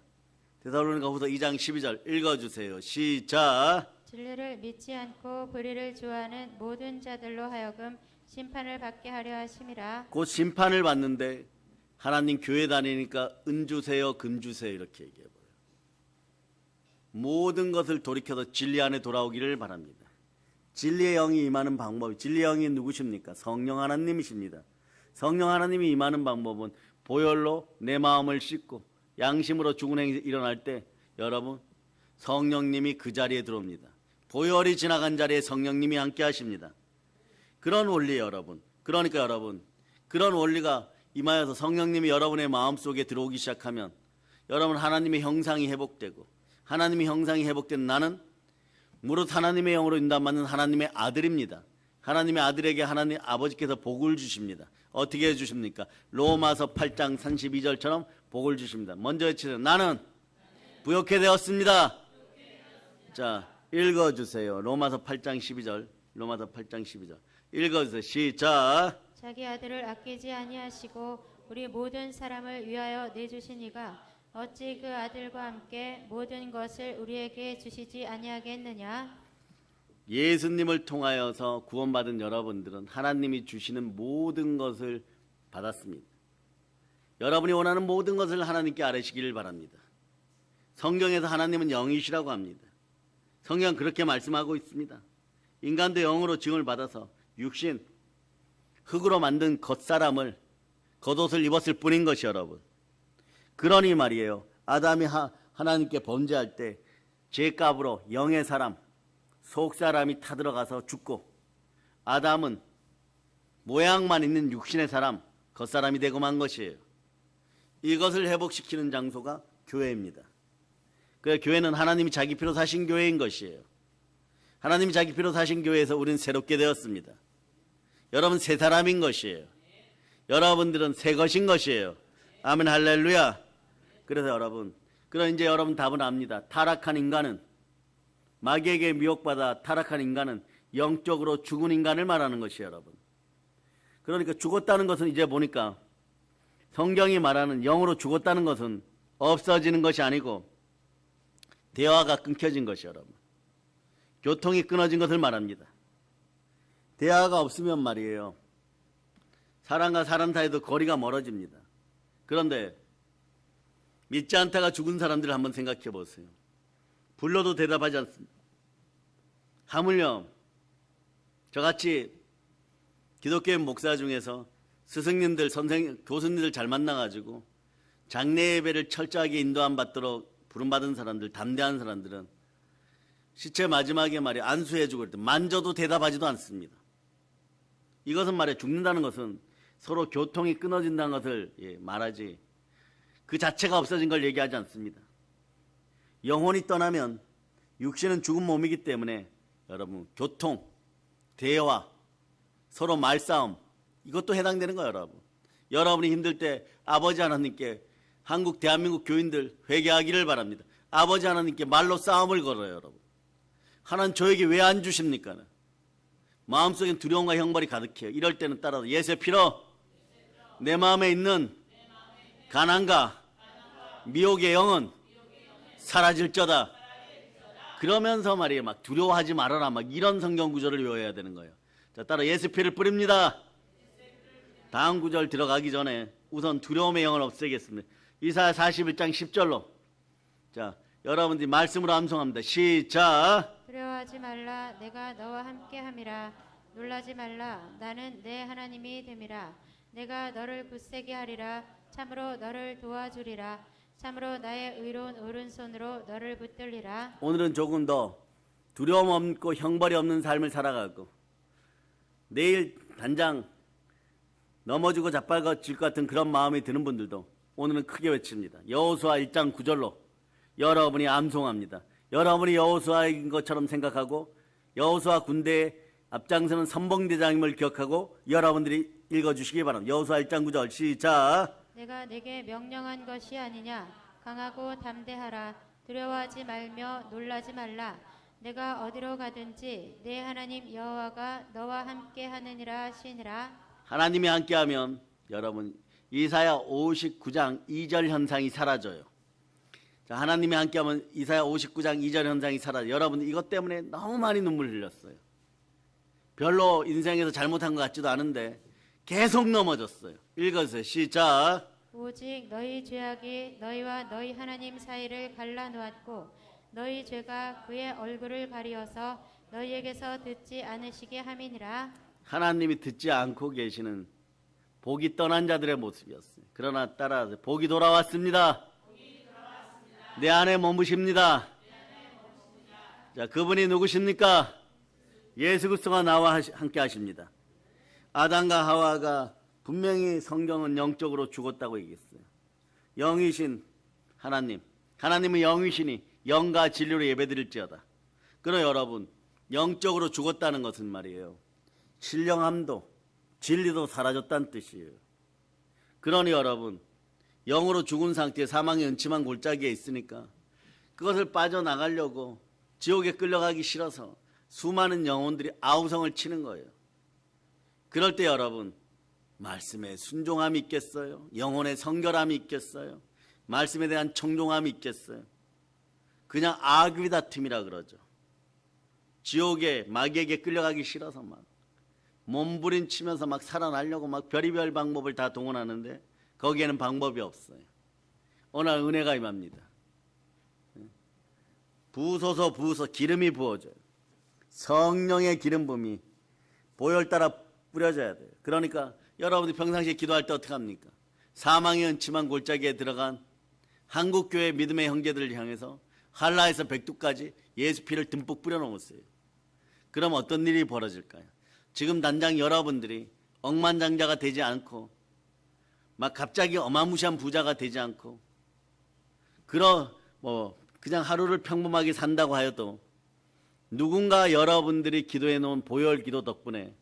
데살로니가후서 2장 12절 읽어주세요. 시작. 진리를 믿지 않고 불의를 좋아하는 모든 자들로 하여금 심판을 받게 하려 하심이라. 곧 심판을 받는데 하나님 교회 다니니까 은 주세요, 금 주세요 이렇게 얘기해버려요. 모든 것을 돌이켜서 진리 안에 돌아오기를 바랍니다. 진리의 영이 임하는 방법이, 진리의 영이 누구십니까? 성령 하나님이십니다. 성령 하나님이 임하는 방법은 보혈로 내 마음을 씻고 양심으로 죽은 행위 일어날 때 여러분 성령님이 그 자리에 들어옵니다. 보혈이 지나간 자리에 성령님이 함께 하십니다. 그런 원리 여러분. 그러니까 여러분 그런 원리가 임하여서 성령님이 여러분의 마음속에 들어오기 시작하면 여러분 하나님의 형상이 회복되고, 하나님의 형상이 회복된 나는 무릇 하나님의 영으로 인도받는 하나님의 아들입니다. 하나님의 아들에게 하나님 아버지께서 복을 주십니다. 어떻게 해주십니까? 로마서 8장 32절처럼 복을 주십니다. 먼저 외치세요. 나는 부욕해 되었습니다. 자, 읽어주세요. 로마서 8장 12절. 로마서 8장 12절 읽어주세요. 시작. 자기 아들을 아끼지 아니하시고 우리 모든 사람을 위하여 내주신 이가 어찌 그 아들과 함께 모든 것을 우리에게 주시지 아니하겠느냐. 예수님을 통하여서 구원받은 여러분들은 하나님이 주시는 모든 것을 받았습니다. 여러분이 원하는 모든 것을 하나님께 아뢰시기를 바랍니다. 성경에서 하나님은 영이시라고 합니다. 성경은 그렇게 말씀하고 있습니다. 인간도 영으로 지음을 받아서 육신, 흙으로 만든 겉사람을 겉옷을 입었을 뿐인 것이 여러분. 그러니 말이에요. 아담이 하나님께 범죄할 때 죄값으로 영의 사람, 속사람이 타들어가서 죽고 아담은 모양만 있는 육신의 사람, 겉사람이 되고 만 것이에요. 이것을 회복시키는 장소가 교회입니다. 그래서 교회는 하나님이 자기 피로 사신 교회인 것이에요. 하나님이 자기 피로 사신 교회에서 우리는 새롭게 되었습니다. 여러분 새 사람인 것이에요. 여러분들은 새 것인 것이에요. 아멘 할렐루야. 그래서 여러분, 그럼 이제 여러분 답은 압니다. 타락한 인간은, 마귀에게 미혹받아 타락한 인간은 영적으로 죽은 인간을 말하는 것이에요, 여러분. 그러니까 죽었다는 것은 이제 보니까 성경이 말하는 영으로 죽었다는 것은 없어지는 것이 아니고 대화가 끊겨진 것이에요, 여러분. 교통이 끊어진 것을 말합니다. 대화가 없으면 말이에요. 사람과 사람 사이도 거리가 멀어집니다. 그런데 믿지 않다가 죽은 사람들을 한번 생각해 보세요. 불러도 대답하지 않습니다. 하물며 저같이 기독교의 목사 중에서 스승님들, 교수님들 잘 만나가지고 장례 예배를 철저하게 인도함 받도록 부름받은 사람들, 담대한 사람들은 시체 마지막에 말이에요. 안수해주고 그럴 때 만져도 대답하지도 않습니다. 이것은 말이에요. 죽는다는 것은 서로 교통이 끊어진다는 것을 말하지 그 자체가 없어진 걸 얘기하지 않습니다. 영혼이 떠나면 육신은 죽은 몸이기 때문에 여러분 교통, 대화, 서로 말싸움 이것도 해당되는 거예요, 여러분. 여러분이 힘들 때 아버지 하나님께 한국 대한민국 교인들 회개하기를 바랍니다. 아버지 하나님께 말로 싸움을 걸어요, 여러분. 하나님 저에게 왜 안 주십니까? 마음속엔 두려움과 형벌이 가득해요. 이럴 때는 따라서 예수의 피로 내 마음에 있는 가난과 미혹의 영은 사라질저다. 그러면서 말이에요. 막 두려워하지 말아라. 막 이런 성경 구절을 외워야 되는 거예요. 자, 따라 예수 피를 뿌립니다. 다음 구절 들어가기 전에 우선 두려움의 영을 없애겠습니다. 이사야 41장 10절로. 자, 여러분들이 말씀으로 암송합니다. 시작. 두려워하지 말라. 내가 너와 함께함이라. 놀라지 말라. 나는 내 하나님이 됨이라. 내가 너를 굳세게 하리라. 참으로 너를 도와주리라. 참으로 나의 의로운 오른손으로 너를 붙들리라. 오늘은 조금 더 두려움 없고 형벌이 없는 삶을 살아가고 내일 단장 넘어지고 자빠질 것 같은 그런 마음이 드는 분들도 오늘은 크게 외칩니다. 여호수아 1장 9절로 여러분이 암송합니다. 여러분이 여호수아인 것처럼 생각하고 여호수아 군대의 앞장서는 선봉대장임을 기억하고 여러분들이 읽어주시기 바랍니다. 여호수아 1장 9절 시작. 내가 내게 명령한 것이 아니냐. 강하고 담대하라. 두려워하지 말며 놀라지 말라. 내가 어디로 가든지 내 하나님 여호와가 너와 함께 하느니라 하시니라. 하나님이 함께하면 여러분 이사야 59장 2절 현상이 사라져요. 자, 하나님이 함께하면 이사야 59장 2절 현상이 사라져요. 여러분 이것 때문에 너무 많이 눈물 흘렸어요. 별로 인생에서 잘못한 것 같지도 않은데 계속 넘어졌어요. 읽어주세요. 시작. 오직 너희 죄악이 너희와 너희 하나님 사이를 갈라놓았고 너희 죄가 그의 얼굴을 가리어서 너희에게서 듣지 않으시게 함이니라. 하나님이 듣지 않고 계시는 복이 떠난 자들의 모습이었어요. 그러나 따라서 복이 돌아왔습니다. 내 안에 머무십니다. 자, 그분이 누구십니까? 예수 그리스도가 나와 함께 하십니다. 아담과 하와가 분명히 성경은 영적으로 죽었다고 얘기했어요. 영이신 하나님, 하나님은 영이시니 영과 진리로 예배드릴지어다. 그러나 여러분, 영적으로 죽었다는 것은 말이에요. 신령함도 진리도 사라졌다는 뜻이에요. 그러니 여러분, 영으로 죽은 상태에 사망의 음침한 골짜기에 있으니까 그것을 빠져나가려고 지옥에 끌려가기 싫어서 수많은 영혼들이 아우성을 치는 거예요. 그럴 때 여러분, 말씀에 순종함이 있겠어요? 영혼의 성결함이 있겠어요? 말씀에 대한 청종함이 있겠어요? 그냥 아귀다툼이라 그러죠. 지옥에 마귀에게 끌려가기 싫어서 막 몸부림치면서 막 살아나려고 막 별의별 방법을 다 동원하는데 거기에는 방법이 없어요. 오늘 은혜가 임합니다. 부으소서 부으소 기름이 부어져요. 성령의 기름 부음이 보혈 따라 뿌려져야 돼요. 그러니까 여러분이 평상시에 기도할 때 어떻게 합니까? 사망의 은침한 골짜기에 들어간 한국교회 믿음의 형제들을 향해서 한라에서 백두까지 예수 피를 듬뿍 뿌려놓았어요. 그럼 어떤 일이 벌어질까요? 지금 단장 여러분들이 억만장자가 되지 않고 막 갑자기 어마무시한 부자가 되지 않고 그냥 하루를 평범하게 산다고 하여도 누군가 여러분들이 기도해 놓은 보혈 기도 덕분에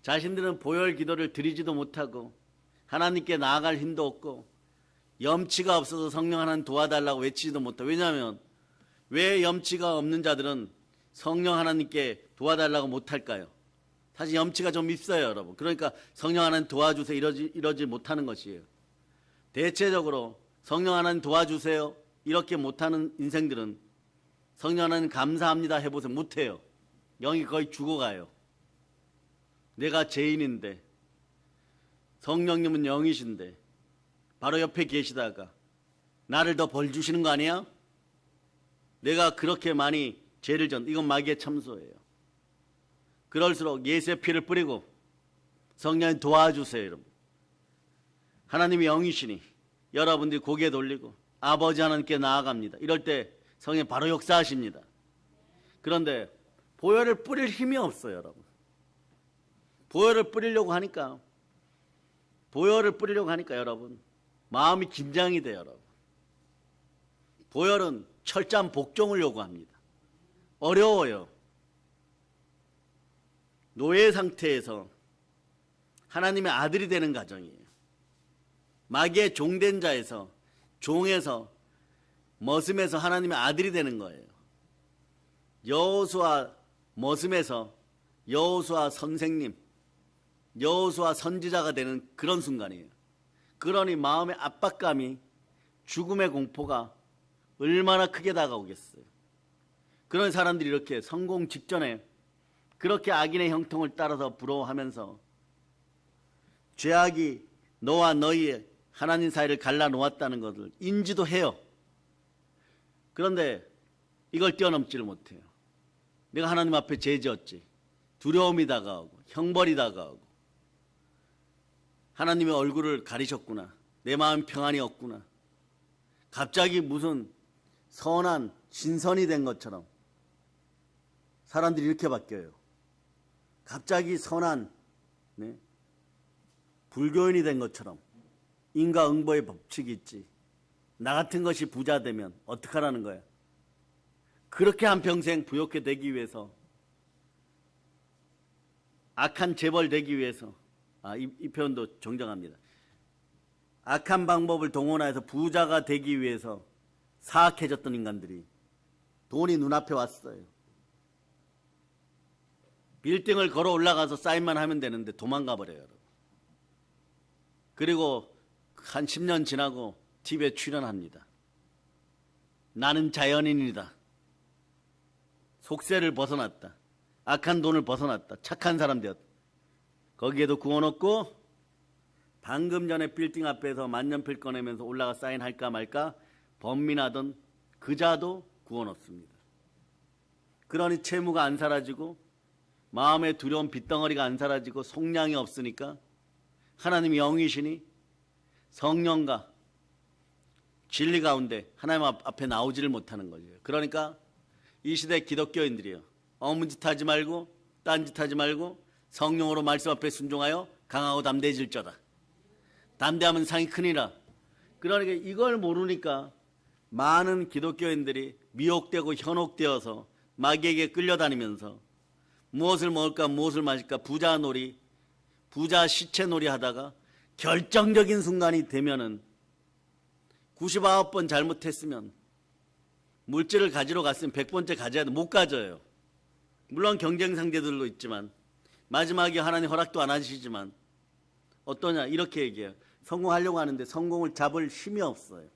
자신들은 보혈 기도를 드리지도 못하고 하나님께 나아갈 힘도 없고 염치가 없어서 성령 하나님 도와달라고 외치지도 못하고. 왜냐하면 왜 염치가 없는 자들은 성령 하나님께 도와달라고 못할까요? 사실 염치가 좀 있어요, 여러분. 그러니까 성령 하나님 도와주세요 이러지 못하는 것이에요. 대체적으로 성령 하나님 도와주세요 이렇게 못하는 인생들은 성령 하나님 감사합니다 해보세요. 못해요. 영이 거의 죽어가요. 내가 죄인인데 성령님은 영이신데 바로 옆에 계시다가 나를 더 벌 주시는 거 아니야? 내가 그렇게 많이 죄를 이건 마귀의 참소예요. 그럴수록 예수의 피를 뿌리고 성령님 도와주세요, 여러분. 하나님이 영이시니 여러분들이 고개 돌리고 아버지 하나님께 나아갑니다. 이럴 때 성령이 바로 역사하십니다. 그런데 보혈을 뿌릴 힘이 없어요, 여러분. 보혈을 뿌리려고 하니까 여러분 마음이 긴장이 돼요, 여러분. 보혈은 철저한 복종을 요구합니다. 어려워요. 노예 상태에서 하나님의 아들이 되는 과정이에요. 마귀의 종된 자에서 종에서 머슴에서 하나님의 아들이 되는 거예요. 여호수아 머슴에서 여호수아 선생님, 여호수아 선지자가 되는 그런 순간이에요. 그러니 마음의 압박감이, 죽음의 공포가 얼마나 크게 다가오겠어요. 그런 사람들이 이렇게 성공 직전에 그렇게 악인의 형통을 따라서 부러워하면서 죄악이 너와 너희의 하나님 사이를 갈라놓았다는 것을 인지도 해요. 그런데 이걸 뛰어넘지를 못해요. 내가 하나님 앞에 죄 지었지. 두려움이 다가오고 형벌이 다가오고 하나님의 얼굴을 가리셨구나. 내 마음 평안이 없구나. 갑자기 무슨 선한 신선이 된 것처럼 사람들이 이렇게 바뀌어요. 갑자기 선한 불교인이 된 것처럼 인과응보의 법칙이 있지. 나 같은 것이 부자 되면 어떡하라는 거야. 그렇게 한평생 부욕해 되기 위해서, 악한 재벌 되기 위해서, 이 표현도 정정합니다. 악한 방법을 동원해서 부자가 되기 위해서 사악해졌던 인간들이 돈이 눈앞에 왔어요. 빌딩을 걸어 올라가서 사인만 하면 되는데 도망가 버려요. 그리고 한 10년 지나고 TV에 출연합니다. 나는 자연인이다. 속세를 벗어났다. 악한 돈을 벗어났다. 착한 사람 되었다. 거기에도 구원 없고 방금 전에 빌딩 앞에서 만년필 꺼내면서 올라가 사인할까 말까 번민하던 그자도 구원 없습니다. 그러니 채무가 안 사라지고 마음의 두려운 빚덩어리가 안 사라지고 속량이 없으니까 하나님이 영이시니 성령과 진리 가운데 하나님 앞에 나오지를 못하는 거죠. 그러니까 이 시대 기독교인들이요, 어문 짓 하지 말고 딴짓 하지 말고 성령으로 말씀 앞에 순종하여 강하고 담대해질저다. 담대하면 상이 크니라. 그러니까 이걸 모르니까 많은 기독교인들이 미혹되고 현혹되어서 마귀에게 끌려다니면서 무엇을 먹을까 무엇을 마실까 부자 놀이, 부자 시체 놀이 하다가 결정적인 순간이 되면은 99번 잘못했으면 물질을 가지러 갔으면 100번째 가져야 돼. 못 가져요. 물론 경쟁 상대들도 있지만 마지막에 하나님 허락도 안 하시지만 어떠냐 이렇게 얘기해요. 성공하려고 하는데 성공을 잡을 힘이 없어요.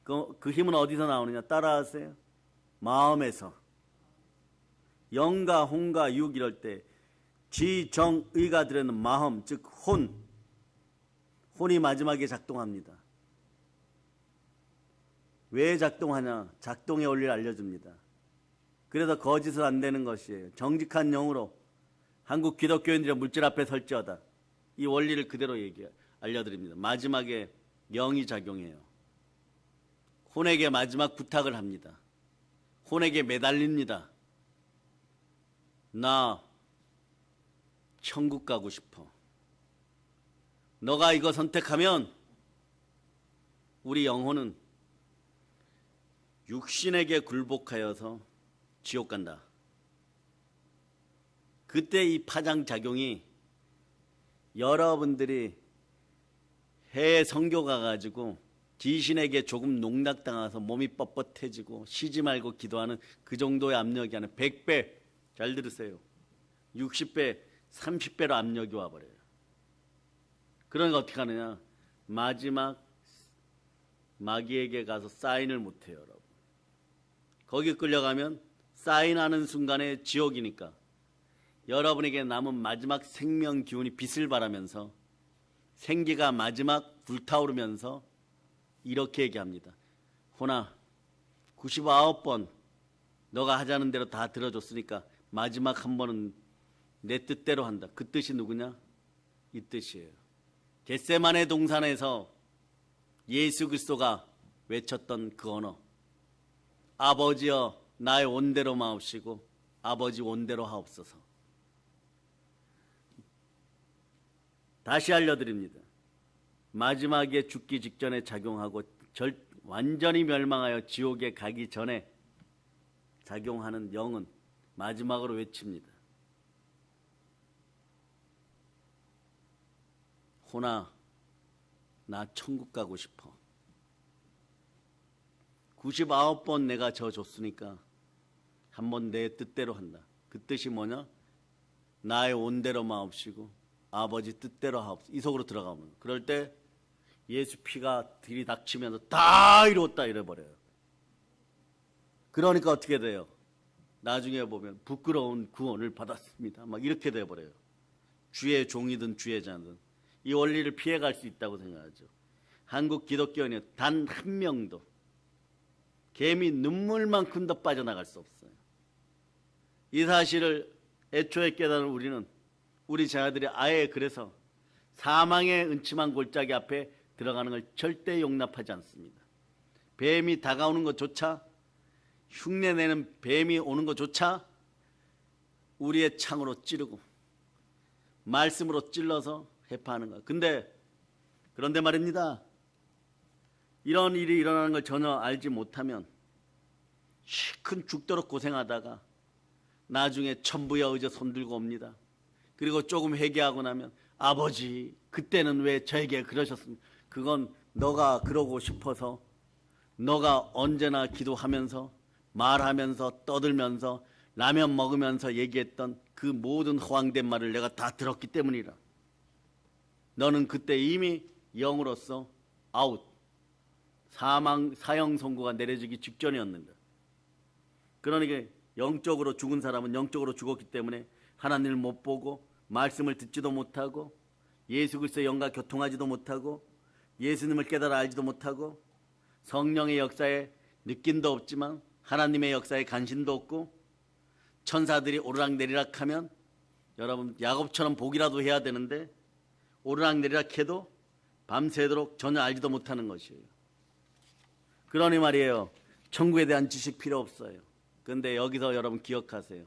그 힘은 어디서 나오느냐 따라하세요. 마음에서. 영과 혼과 육 이럴 때 지정의가 들어있는 마음 즉 혼이 마지막에 작동합니다. 왜 작동하냐? 작동의 원리를 알려줍니다. 그래서 거짓은 안 되는 것이에요. 정직한 영으로 한국 기독교인들의 물질 앞에 설지어다. 이 원리를 그대로 알려드립니다. 마지막에 영이 작용해요. 혼에게 마지막 부탁을 합니다. 혼에게 매달립니다. 나 천국 가고 싶어. 너가 이거 선택하면 우리 영혼은 육신에게 굴복하여서 지옥 간다. 그때 이 파장 작용이 여러분들이 해외 선교 가가지고 귀신에게 조금 농락당해서 몸이 뻣뻣해지고 쉬지 말고 기도하는 그 정도의 압력이 아니라 100배, 잘 들으세요. 60배, 30배로 압력이 와버려요. 그러니까 어떻게 하느냐? 마지막 마귀에게 가서 사인을 못해요, 여러분. 거기 끌려가면 사인하는 순간에 지옥이니까 여러분에게 남은 마지막 생명 기운이 빛을 발하면서 생기가 마지막 불타오르면서 이렇게 얘기합니다. 호나 99번 너가 하자는 대로 다 들어줬으니까 마지막 한 번은 내 뜻대로 한다. 그 뜻이 누구냐? 이 뜻이에요. 겟세마네 동산에서 예수 그리스도가 외쳤던 그 언어. 아버지여 나의 온대로 마옵시고 아버지 온대로 하옵소서. 다시 알려드립니다. 마지막에 죽기 직전에 작용하고 완전히 멸망하여 지옥에 가기 전에 작용하는 영은 마지막으로 외칩니다. 호나 나 천국 가고 싶어. 99번 내가 저 줬으니까 한번 내 뜻대로 한다. 그 뜻이 뭐냐? 나의 온대로 마옵시고 아버지 뜻대로 하옵소서. 이 속으로 들어가면 그럴 때 예수 피가 들이닥치면서 다 이루었다 이래버려요. 그러니까 어떻게 돼요? 나중에 보면 부끄러운 구원을 받았습니다. 막 이렇게 돼버려요. 주의 종이든 주의 자든 이 원리를 피해갈 수 있다고 생각하죠. 한국 기독교인이 단 한 명도 개미 눈물만큼도 빠져나갈 수 없어요. 이 사실을 애초에 깨달은 우리는 우리 자녀들이 아예 그래서 사망의 은침한 골짜기 앞에 들어가는 걸 절대 용납하지 않습니다. 뱀이 다가오는 것조차, 흉내내는 뱀이 오는 것조차 우리의 창으로 찌르고 말씀으로 찔러서 해파하는 거예요. 그런데 말입니다. 이런 일이 일어나는 걸 전혀 알지 못하면 시큰 죽도록 고생하다가 나중에 천부여 의저 손들고 옵니다. 그리고 조금 회개하고 나면 아버지 그때는 왜 저에게 그러셨습니까? 그건 너가 그러고 싶어서 너가 언제나 기도하면서 말하면서 떠들면서 라면 먹으면서 얘기했던 그 모든 허황된 말을 내가 다 들었기 때문이라. 너는 그때 이미 영으로서 아웃, 사형 선고가 내려지기 직전이었는가. 그러니까 영적으로 죽은 사람은 영적으로 죽었기 때문에 하나님을 못 보고 말씀을 듣지도 못하고 예수 그리스도의 영과 교통하지도 못하고 예수님을 깨달아 알지도 못하고 성령의 역사에 느낌도 없지만 하나님의 역사에 관심도 없고 천사들이 오르락내리락 하면 여러분 야곱처럼 보기라도 해야 되는데 오르락내리락 해도 밤새도록 전혀 알지도 못하는 것이에요. 그러니 말이에요. 천국에 대한 지식 필요 없어요. 그런데 여기서 여러분 기억하세요.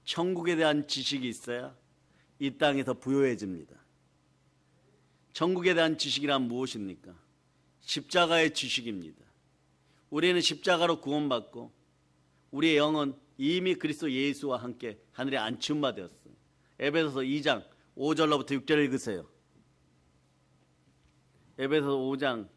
천국에 대한 지식이 있어야 이 땅에서 부유해집니다. 천국에 대한 지식이란 무엇입니까? 십자가의 지식입니다. 우리는 십자가로 구원받고 우리의 영은 이미 그리스도 예수와 함께 하늘에 안치움 받았어요. 에베소서 2장 5절로부터 6절 읽으세요. 에베소 2장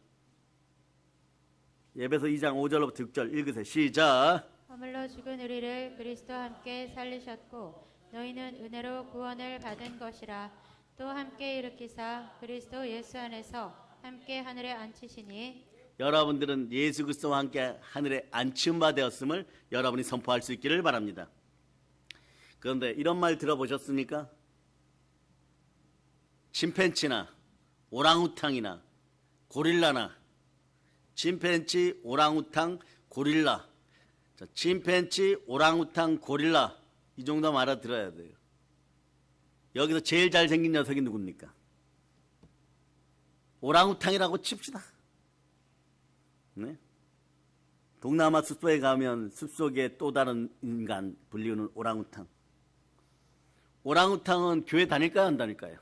5절로부터 6절 읽으세요. 시작. 허물로 죽은 우리를 그리스도와 함께 살리셨고 너희는 은혜로 구원을 받은 것이라. 또 함께 일으키사 그리스도 예수 안에서 함께 하늘에 앉히시니 여러분들은 예수 그리스도와 함께 하늘에 안치음바 되었음을 여러분이 선포할 수 있기를 바랍니다. 그런데 이런 말 들어보셨습니까? 침팬치나 오랑우탕이나 고릴라나 침팬지, 오랑우탕, 고릴라. 자, 침팬지, 오랑우탕, 고릴라. 이 정도만 알아들어야 돼요. 여기서 제일 잘생긴 녀석이 누굽니까? 오랑우탕이라고 칩시다. 네? 동남아 숲속에 가면 숲속에 또 다른 인간 불리우는 오랑우탕. 오랑우탕은 교회 다닐까요, 안 다닐까요?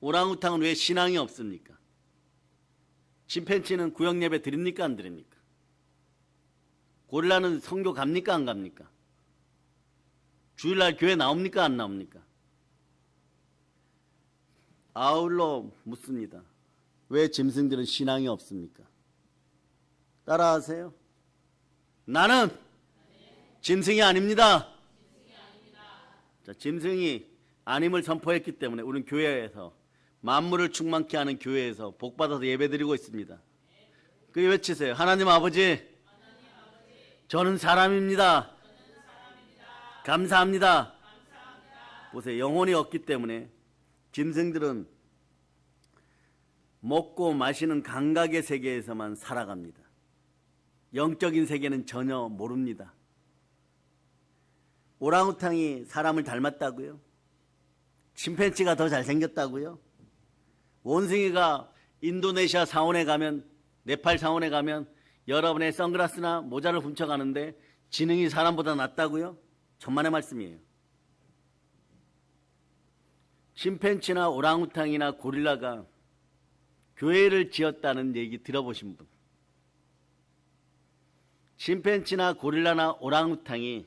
오랑우탕은 왜 신앙이 없습니까? 침팬지는 구역 예배 드립니까, 안 드립니까? 고릴라는 선교 갑니까, 안 갑니까? 주일날 교회 나옵니까, 안 나옵니까? 아울러 묻습니다. 왜 짐승들은 신앙이 없습니까? 따라하세요. 나는 짐승이 아닙니다. 자, 짐승이 아님을 선포했기 때문에 우리는 교회에서 만물을 충만케 하는 교회에서 복받아서 예배드리고 있습니다. 그게 외치세요. 하나님 아버지, 저는 사람입니다. 감사합니다. 보세요. 영혼이 없기 때문에 짐승들은 먹고 마시는 감각의 세계에서만 살아갑니다. 영적인 세계는 전혀 모릅니다. 오랑우탕이 사람을 닮았다고요? 침팬지가 더 잘생겼다고요? 원숭이가 인도네시아 사원에 가면, 네팔 사원에 가면 여러분의 선글라스나 모자를 훔쳐가는데 지능이 사람보다 낫다고요? 천만의 말씀이에요. 침팬지나 오랑우탕이나 고릴라가 교회를 지었다는 얘기 들어보신 분? 침팬지나 고릴라나 오랑우탕이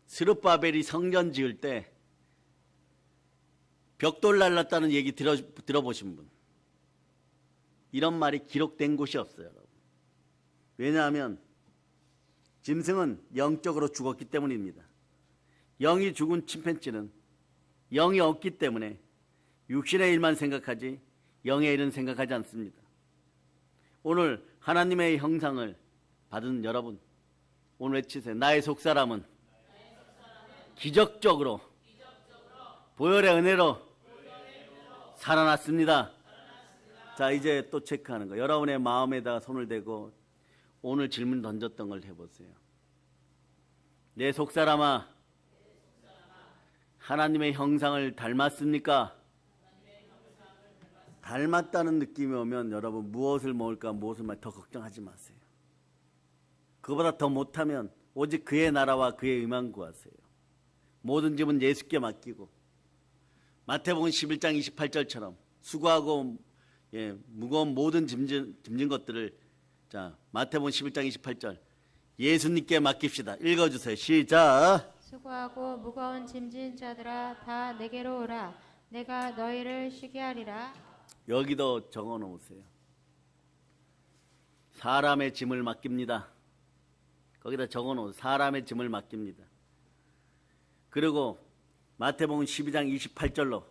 스룹바벨이 성전 지을 때 벽돌 날랐다는 얘기 들어보신 분? 이런 말이 기록된 곳이 없어요, 여러분. 왜냐하면 짐승은 영적으로 죽었기 때문입니다. 영이 죽은 침팬지는 영이 없기 때문에 육신의 일만 생각하지 영의 일은 생각하지 않습니다. 오늘 하나님의 형상을 받은 여러분, 오늘 외치세요. 나의 속사람은 기적적으로 보혈의 은혜로 살아났습니다. 자, 이제 또 체크하는 거. 여러분의 마음에다가 손을 대고 오늘 질문 던졌던 걸 해보세요. 내 속사람아, 하나님의 형상을 닮았습니까? 닮았다는 느낌이 오면 여러분 무엇을 먹을까 무엇을 말까 더 걱정하지 마세요. 그보다 더 못하면 오직 그의 나라와 그의 의만 구하세요. 모든 짐은 예수께 맡기고 마태복음 11장 28절처럼 수고하고 무거운 모든 짐진 것들을, 자, 마태복음 11장 28절 예수님께 맡깁시다. 읽어주세요. 시작. 수고하고 무거운 짐진 자들아 다 내게로 오라. 내가 너희를 쉬게 하리라. 여기도 적어 놓으세요. 사람의 짐을 맡깁니다. 거기다 적어 놓으세요. 사람의 짐을 맡깁니다. 그리고 마태복음 12장 28절로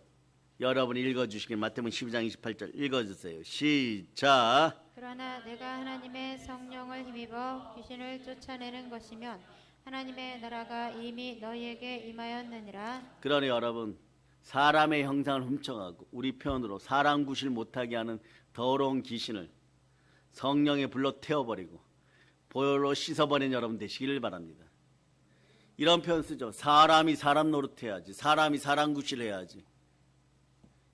여러분이 읽어주시길. 마태복음 12장 28절 읽어주세요. 시작. 그러나 내가 하나님의 성령을 힘입어 귀신을 쫓아내는 것이면 하나님의 나라가 이미 너희에게 임하였느니라. 그러니 여러분, 사람의 형상을 훔쳐가고 우리 표현으로 사람 구실 못하게 하는 더러운 귀신을 성령에 불러 태워버리고 보혈로 씻어버린 여러분 되시기를 바랍니다. 이런 표현 쓰죠. 사람이 사람 노릇해야지, 사람이 사람 구실해야지.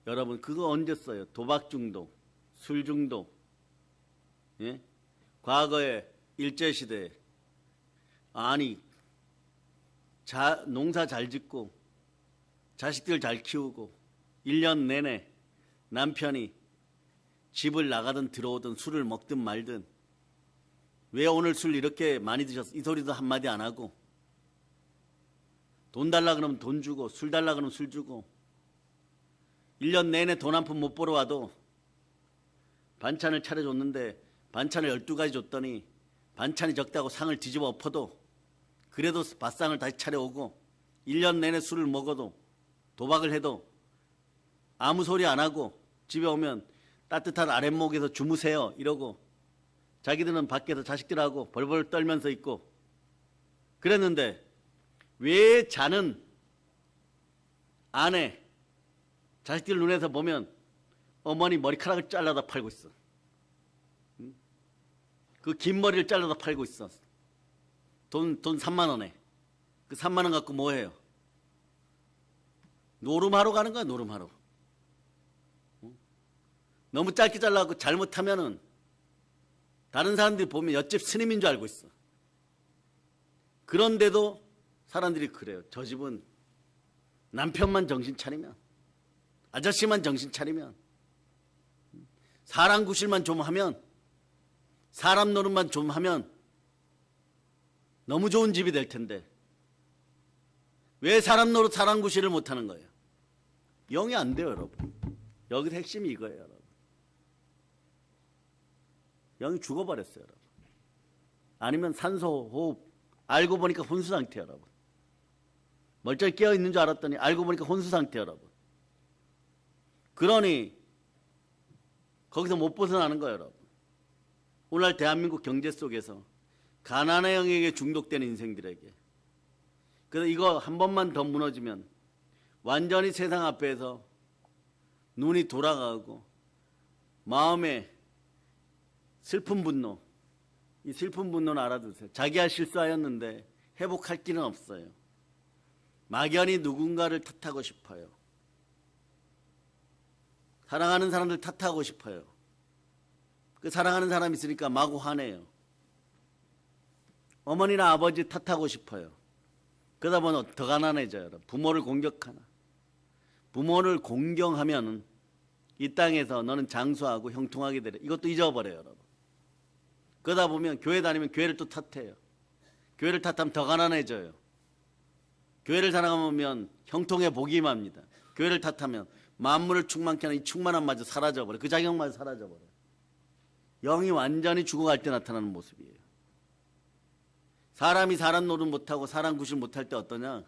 여러분, 그거 언제 써요? 도박 중독, 술 중독, 예? 과거에 일제시대에 아니 농사 잘 짓고 자식들 잘 키우고 1년 내내 남편이 집을 나가든 들어오든 술을 먹든 말든 왜 오늘 술 이렇게 많이 드셨어? 이 소리도 한마디 안 하고 돈 달라 그러면 돈 주고 술 달라 그러면 술 주고 1년 내내 돈 한 푼 못 벌어 와도 반찬을 차려줬는데 반찬을 12가지 줬더니 반찬이 적다고 상을 뒤집어 엎어도 그래도 밥상을 다시 차려오고 1년 내내 술을 먹어도 도박을 해도 아무 소리 안 하고 집에 오면 따뜻한 아랫목에서 주무세요 이러고 자기들은 밖에서 자식들하고 벌벌 떨면서 있고 그랬는데 왜 자는 아내 자식들 눈에서 보면 어머니 머리카락을 잘라다 팔고 있어. 그 긴 머리를 잘라서 팔고 있어. 돈 3만 원에. 그 3만 원 갖고 뭐 해요? 노름하러 가는 거야, 노름하러. 너무 짧게 잘라갖고 잘못하면은 다른 사람들이 보면 옆집 스님인 줄 알고 있어. 그런데도 사람들이 그래요. 저 집은 남편만 정신 차리면, 아저씨만 정신 차리면, 사람 구실만 좀 하면, 사람 노릇만 좀 하면 너무 좋은 집이 될 텐데 왜 사람 노릇 사람 구실을 못하는 거예요? 영이 안 돼요, 여러분. 여기서 핵심이 이거예요, 여러분. 영이 죽어버렸어요, 여러분. 아니면 산소, 호흡, 알고 보니까 혼수 상태, 여러분. 멀쩡히 깨어있는 줄 알았더니 알고 보니까 혼수 상태, 여러분. 그러니 거기서 못 벗어나는 거예요, 여러분. 오늘 대한민국 경제 속에서 가난의 영역에 중독된 인생들에게, 그래서 이거 한 번만 더 무너지면 완전히 세상 앞에서 눈이 돌아가고 마음에 슬픈 분노, 이 슬픈 분노는 알아두세요. 자기가 실수하였는데 회복할 길은 없어요. 막연히 누군가를 탓하고 싶어요. 사랑하는 사람들 탓하고 싶어요. 그 사랑하는 사람이 있으니까 마구 화내요. 어머니나 아버지 탓하고 싶어요. 그러다 보면 더 가난해져요. 부모를 공격하나. 부모를 공경하면 이 땅에서 너는 장수하고 형통하게 되래. 이것도 잊어버려요, 여러분. 그러다 보면 교회 다니면 교회를 또 탓해요. 교회를 탓하면 더 가난해져요. 교회를 사랑하면 형통에 복이 임합니다. 교회를 탓하면 만물을 충만케 하는 이 충만함마저 사라져버려요. 그 자격마저 사라져버려요. 영이 완전히 죽어갈 때 나타나는 모습이에요. 사람이 사람 노릇 못하고 사람 구실 못할 때 어떠냐?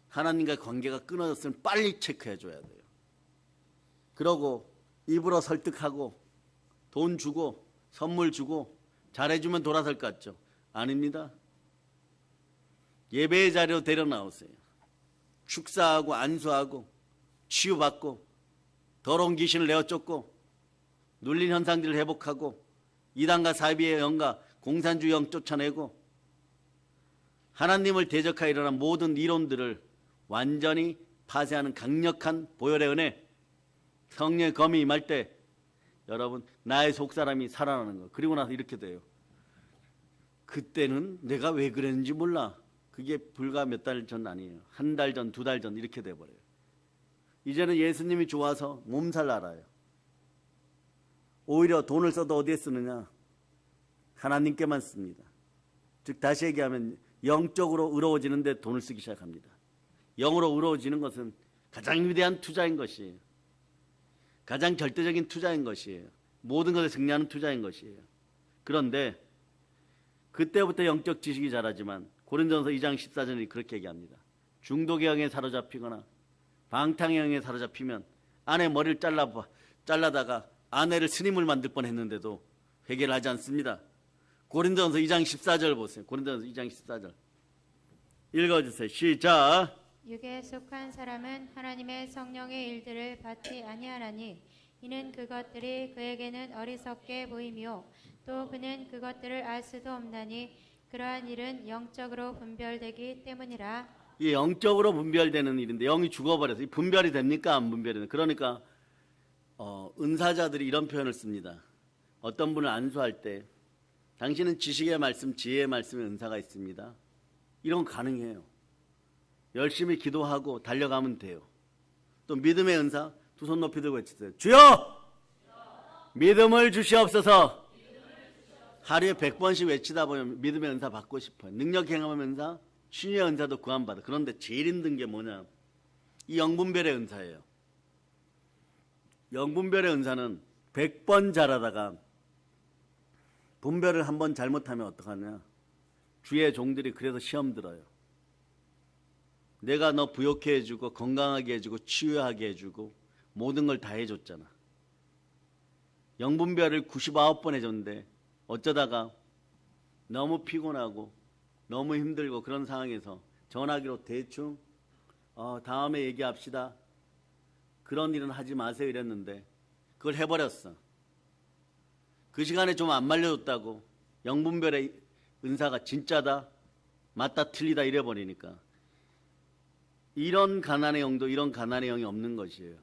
하나님과의 관계가 끊어졌으면 빨리 체크해줘야 돼요. 그러고 입으로 설득하고 돈 주고 선물 주고 잘해주면 돌아설 것 같죠? 아닙니다. 예배의 자리로 데려 나오세요. 축사하고 안수하고 치유받고 더러운 귀신을 내어 쫓고 눌린 현상들을 회복하고 이단과 사비의 영과 공산주의 영 쫓아내고 하나님을 대적하여 일어난 모든 이론들을 완전히 파쇄하는 강력한 보혈의 은혜, 성령의 검이 임할 때 여러분 나의 속사람이 살아나는 거예요. 그리고 나서 이렇게 돼요. 그때는 내가 왜 그랬는지 몰라. 그게 불과 몇 달 전 아니에요. 한 달 전, 두 달 전 이렇게 돼버려요. 이제는 예수님이 좋아서 몸살 알아요. 오히려 돈을 써도 어디에 쓰느냐? 하나님께만 씁니다. 즉 다시 얘기하면 영적으로 의로워지는데 돈을 쓰기 시작합니다. 영으로 의로워지는 것은 가장 위대한 투자인 것이에요. 가장 절대적인 투자인 것이에요. 모든 것에 승리하는 투자인 것이에요. 그런데 그때부터 영적 지식이 자라지만 고린도전서 2장 14절이 그렇게 얘기합니다. 중독의 영에 사로잡히거나 방탕의 영에 사로잡히면 아내 머리를 잘라다가 아내를 스님을 만들 뻔했는데도 회개를 하지 않습니다. 고린도전서 2장 14절 보세요. 고린도전서 2장 14절 읽어주세요. 시작. 육에 속한 사람은 하나님의 성령의 일들을 받지 아니하나니 이는 그것들이 그에게는 어리석게 보이며 또 그는 그것들을 알 수도 없나니 그러한 일은 영적으로 분별되기 때문이라. 이게 영적으로 분별되는 일인데 영이 죽어버려서 분별이 됩니까? 안 분별이 됩니까? 그러니까 은사자들이 이런 표현을 씁니다. 어떤 분을 안수할 때 당신은 지식의 말씀, 지혜의 말씀의 은사가 있습니다. 이런 건 가능해요. 열심히 기도하고 달려가면 돼요. 또 믿음의 은사, 두 손 높이 들고 외치세요. 주여! 믿음을 주시옵소서. 하루에 100번씩 외치다 보면 믿음의 은사 받고 싶어요. 능력 행함의 은사, 신유의 은사도 구원받아. 그런데 제일 힘든 게 뭐냐? 이 영분별의 은사예요. 영분별의 은사는 100번 잘하다가 분별을 한번 잘못하면 어떡하냐? 주의 종들이 그래서 시험 들어요. 내가 너 부욕해 해주고 건강하게 해주고 치유하게 해주고 모든 걸 다 해줬잖아. 영분별을 99번 해줬는데 어쩌다가 너무 피곤하고 너무 힘들고 그런 상황에서 전화기로 대충 다음에 얘기합시다. 그런 일은 하지 마세요 이랬는데 그걸 해버렸어. 그 시간에 좀 안 말려줬다고 영분별의 은사가 진짜다, 맞다, 틀리다 이래버리니까 이런 가난의 영도 이런 가난의 영이 없는 것이에요.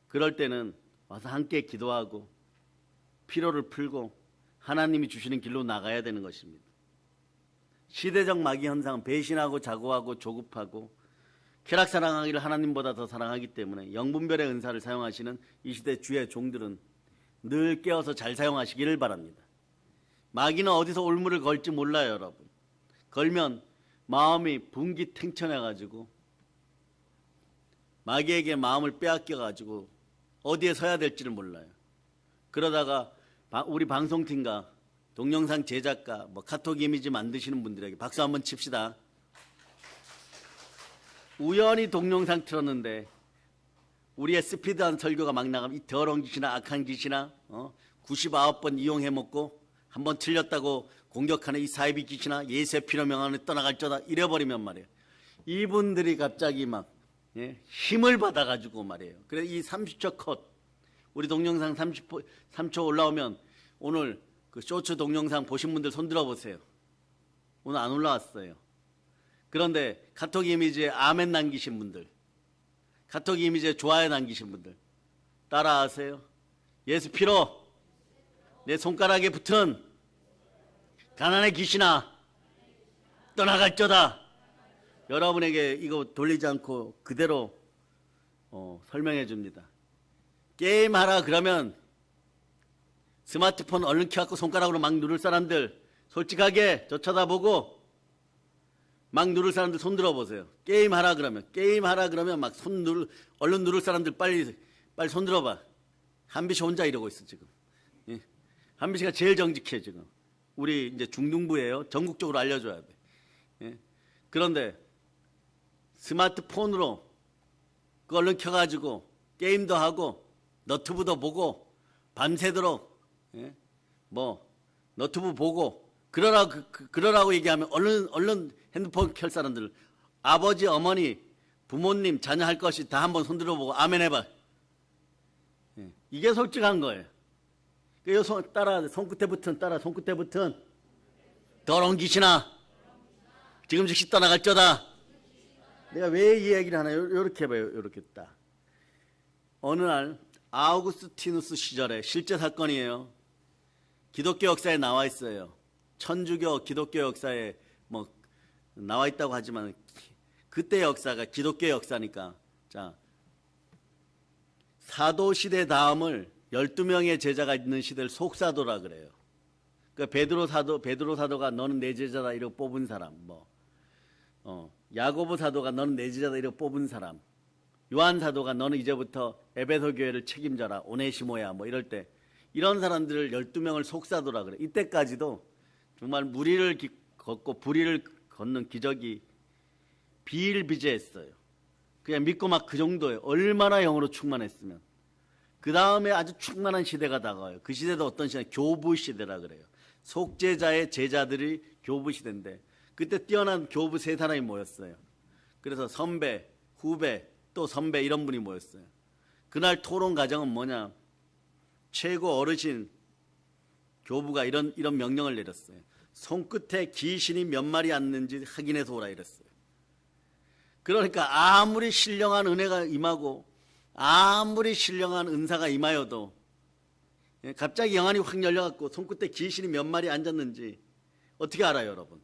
그럴 때는 와서 함께 기도하고 피로를 풀고 하나님이 주시는 길로 나가야 되는 것입니다. 시대적 마귀 현상은 배신하고 자고하고 조급하고 쾌락 사랑하기를 하나님보다 더 사랑하기 때문에 영분별의 은사를 사용하시는 이 시대 주의 종들은 늘 깨어서 잘 사용하시기를 바랍니다. 마귀는 어디서 올무를 걸지 몰라요, 여러분. 걸면 마음이 분기탱천해가지고 마귀에게 마음을 빼앗겨가지고 어디에 서야 될지를 몰라요. 그러다가 우리 방송팀과 동영상 제작가, 카톡 이미지 만드시는 분들에게 박수 한번 칩시다. 우연히 동영상 틀었는데 우리의 스피드한 설교가 막 나가면 이 더러운 짓이나 악한 짓이나 99번 이용해 먹고 한번 틀렸다고 공격하는 이 사이비 짓이나 예수의 피로 명하는 떠나갈쩌다 이래버리면 말이에요. 이분들이 갑자기 막 힘을 받아가지고 말이에요. 그래서 이 30초 컷, 우리 동영상 3초 올라오면 오늘 그 쇼츠 동영상 보신 분들 손 들어보세요. 오늘 안 올라왔어요. 그런데 카톡 이미지에 아멘 남기신 분들, 카톡 이미지에 좋아요 남기신 분들 따라하세요. 예수 피로 내 손가락에 붙은 가난의 귀신아 떠나갈쩌다. 여러분에게 이거 돌리지 않고 그대로 설명해 줍니다. 게임하라 그러면 스마트폰 얼른 켜갖고 손가락으로 막 누를 사람들 솔직하게 저 쳐다보고 막 누를 사람들 손 들어보세요. 게임하라 그러면 막 얼른 누를 사람들 빨리 손 들어봐. 한비 씨 혼자 이러고 있어 지금. 예. 한비 씨가 제일 정직해 지금. 우리 이제 중등부예요. 전국적으로 알려줘야 돼. 예. 그런데 스마트폰으로 그 얼른 켜가지고 게임도 하고 너튜브도 보고 밤새도록 너튜브 보고 그러라고 얘기하면 얼른 핸드폰 켤 사람들, 아버지, 어머니, 부모님, 자녀 할 것이 다 한번 손 들어보고 아멘 해봐. 이게 솔직한 거예요. 손끝에 붙은 더러운 귀신아 지금 즉시 떠나갈쩌다. 내가 왜 이 얘기를 하나 이렇게 해봐요. 이렇게 딱 어느 날 아우구스티누스 시절에 실제 사건이에요. 기독교 역사에 나와 있어요. 천주교 기독교 역사에 나와 있다고 하지만 그때 역사가 기독교 역사니까. 자, 사도 시대 다음을 12명의 제자가 있는 시대를 속사도라 그래요. 그러니까 베드로 사도가 너는 내 제자다 이러고 뽑은 사람, 야고보 사도가 너는 내 제자다 이러고 뽑은 사람, 요한 사도가 너는 이제부터 에베소 교회를 책임져라 오네시모야 이럴 때 이런 사람들을 12명을 속사도라 그래. 이때까지도 정말 무리를 걷고 불의를 걷는 기적이 비일비재했어요. 그냥 믿고 막 그 정도예요. 얼마나 영으로 충만했으면. 그 다음에 아주 충만한 시대가 다가와요. 그 시대도 어떤 시대? 교부 시대라 그래요. 속죄자의 제자들이 교부 시대인데 그때 뛰어난 교부 3사람이 모였어요. 그래서 선배, 후배, 또 선배 이런 분이 모였어요. 그날 토론 과정은 뭐냐? 최고 어르신 교부가 이런 명령을 내렸어요. 손끝에 귀신이 몇 마리 앉는지 확인해서 오라 이랬어요. 그러니까 아무리 신령한 은혜가 임하고 아무리 신령한 은사가 임하여도 갑자기 영안이 확 열려갖고 손끝에 귀신이 몇 마리 앉았는지 어떻게 알아요, 여러분?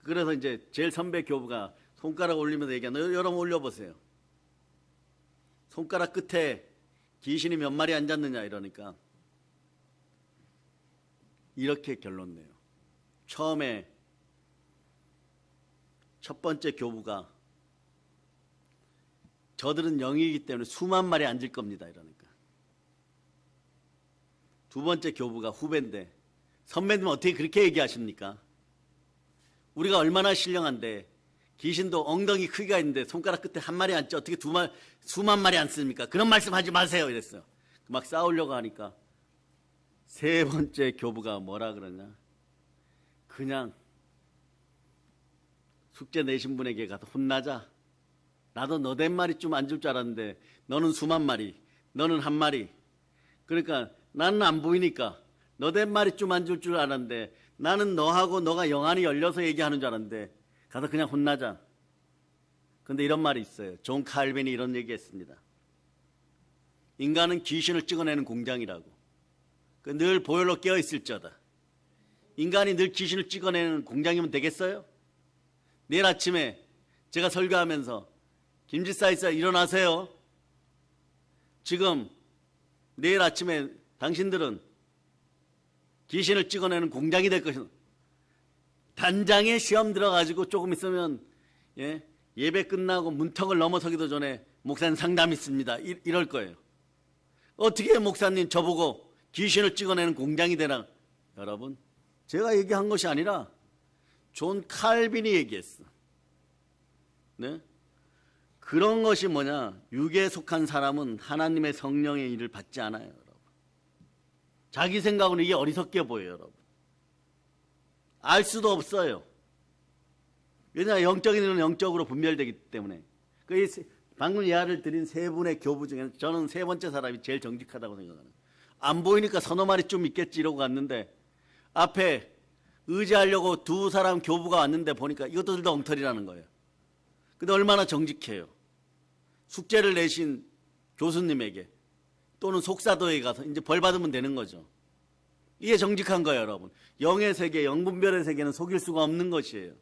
그래서 이제 제일 선배 교부가 손가락 올리면서 얘기하는 여러분 올려보세요. 손가락 끝에 귀신이 몇 마리 앉았느냐 이러니까 이렇게 결론 내요. 처음에 첫 번째 교부가 저들은 영이기 때문에 수만 마리 앉을 겁니다 이러니까. 두 번째 교부가 후배인데 선배님 어떻게 그렇게 얘기하십니까? 우리가 얼마나 신령한데 귀신도 엉덩이 크기가 있는데 손가락 끝에 한 마리 앉지 어떻게 수만 마리 앉습니까? 그런 말씀 하지 마세요 이랬어요. 막 싸우려고 하니까 세 번째 교부가 뭐라 그러냐? 그냥 숙제 내신 분에게 가서 혼나자. 나도 너댓 마리쯤 앉을 줄 알았는데 너는 수만 마리, 너는 한 마리. 그러니까 나는 안 보이니까 너댓 말이 좀 안 줄 줄 알았는데 나는 너하고 너가 영안이 열려서 얘기하는 줄 알았는데 가서 그냥 혼나자. 근데 이런 말이 있어요. 존 칼빈이 이런 얘기했습니다. 인간은 귀신을 찍어내는 공장이라고. 늘 보혈로 깨어있을지어다. 인간이 늘 귀신을 찍어내는 공장이면 되겠어요? 내일 아침에 제가 설교하면서 김지사이사 일어나세요. 지금 내일 아침에 당신들은 귀신을 찍어내는 공장이 될 것이다. 단장에 시험 들어가지고 조금 있으면 예배 끝나고 문턱을 넘어서기도 전에 목사님 상담 있습니다. 이럴 거예요. 어떻게 목사님 저보고 귀신을 찍어내는 공장이 되나? 여러분, 제가 얘기한 것이 아니라 존 칼빈이 얘기했어. 네? 그런 것이 뭐냐? 육에 속한 사람은 하나님의 성령의 일을 받지 않아요, 여러분. 자기 생각으로 이게 어리석게 보여요, 여러분. 알 수도 없어요. 왜냐, 영적인 일은 영적으로 분별되기 때문에. 방금 예화를 드린 세 분의 교부 중에 저는 세 번째 사람이 제일 정직하다고 생각하는. 안 보이니까 서너 마리 좀 있겠지 이러고 갔는데 앞에 의지하려고 두 사람 교부가 왔는데 보니까 이것도 다 엉터리라는 거예요. 근데 얼마나 정직해요. 숙제를 내신 교수님에게 또는 속사도에 가서 이제 벌 받으면 되는 거죠. 이게 정직한 거예요, 여러분. 영의 세계, 영분별의 세계는 속일 수가 없는 것이에요.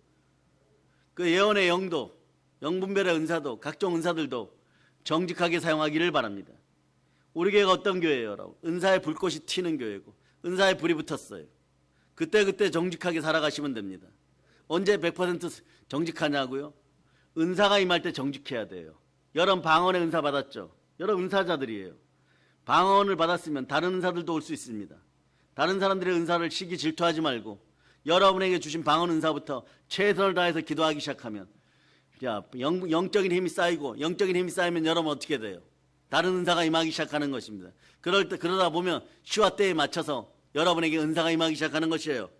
그 예언의 영도, 영분별의 은사도, 각종 은사들도 정직하게 사용하기를 바랍니다. 우리 교회가 어떤 교회예요, 여러분? 은사의 불꽃이 튀는 교회고 은사의 불이 붙었어요. 그때 정직하게 살아가시면 됩니다. 언제 100% 정직하냐고요? 은사가 임할 때 정직해야 돼요. 여러분 방언의 은사 받았죠? 여러분 은사자들이에요. 방언을 받았으면 다른 은사들도 올 수 있습니다. 다른 사람들의 은사를 시기 질투하지 말고 여러분에게 주신 방언 은사부터 최선을 다해서 기도하기 시작하면 영적인 힘이 쌓이고 영적인 힘이 쌓이면 여러분 어떻게 돼요? 다른 은사가 임하기 시작하는 것입니다. 그러다 보면 시와 때에 맞춰서 여러분에게 은사가 임하기 시작하는 것이에요.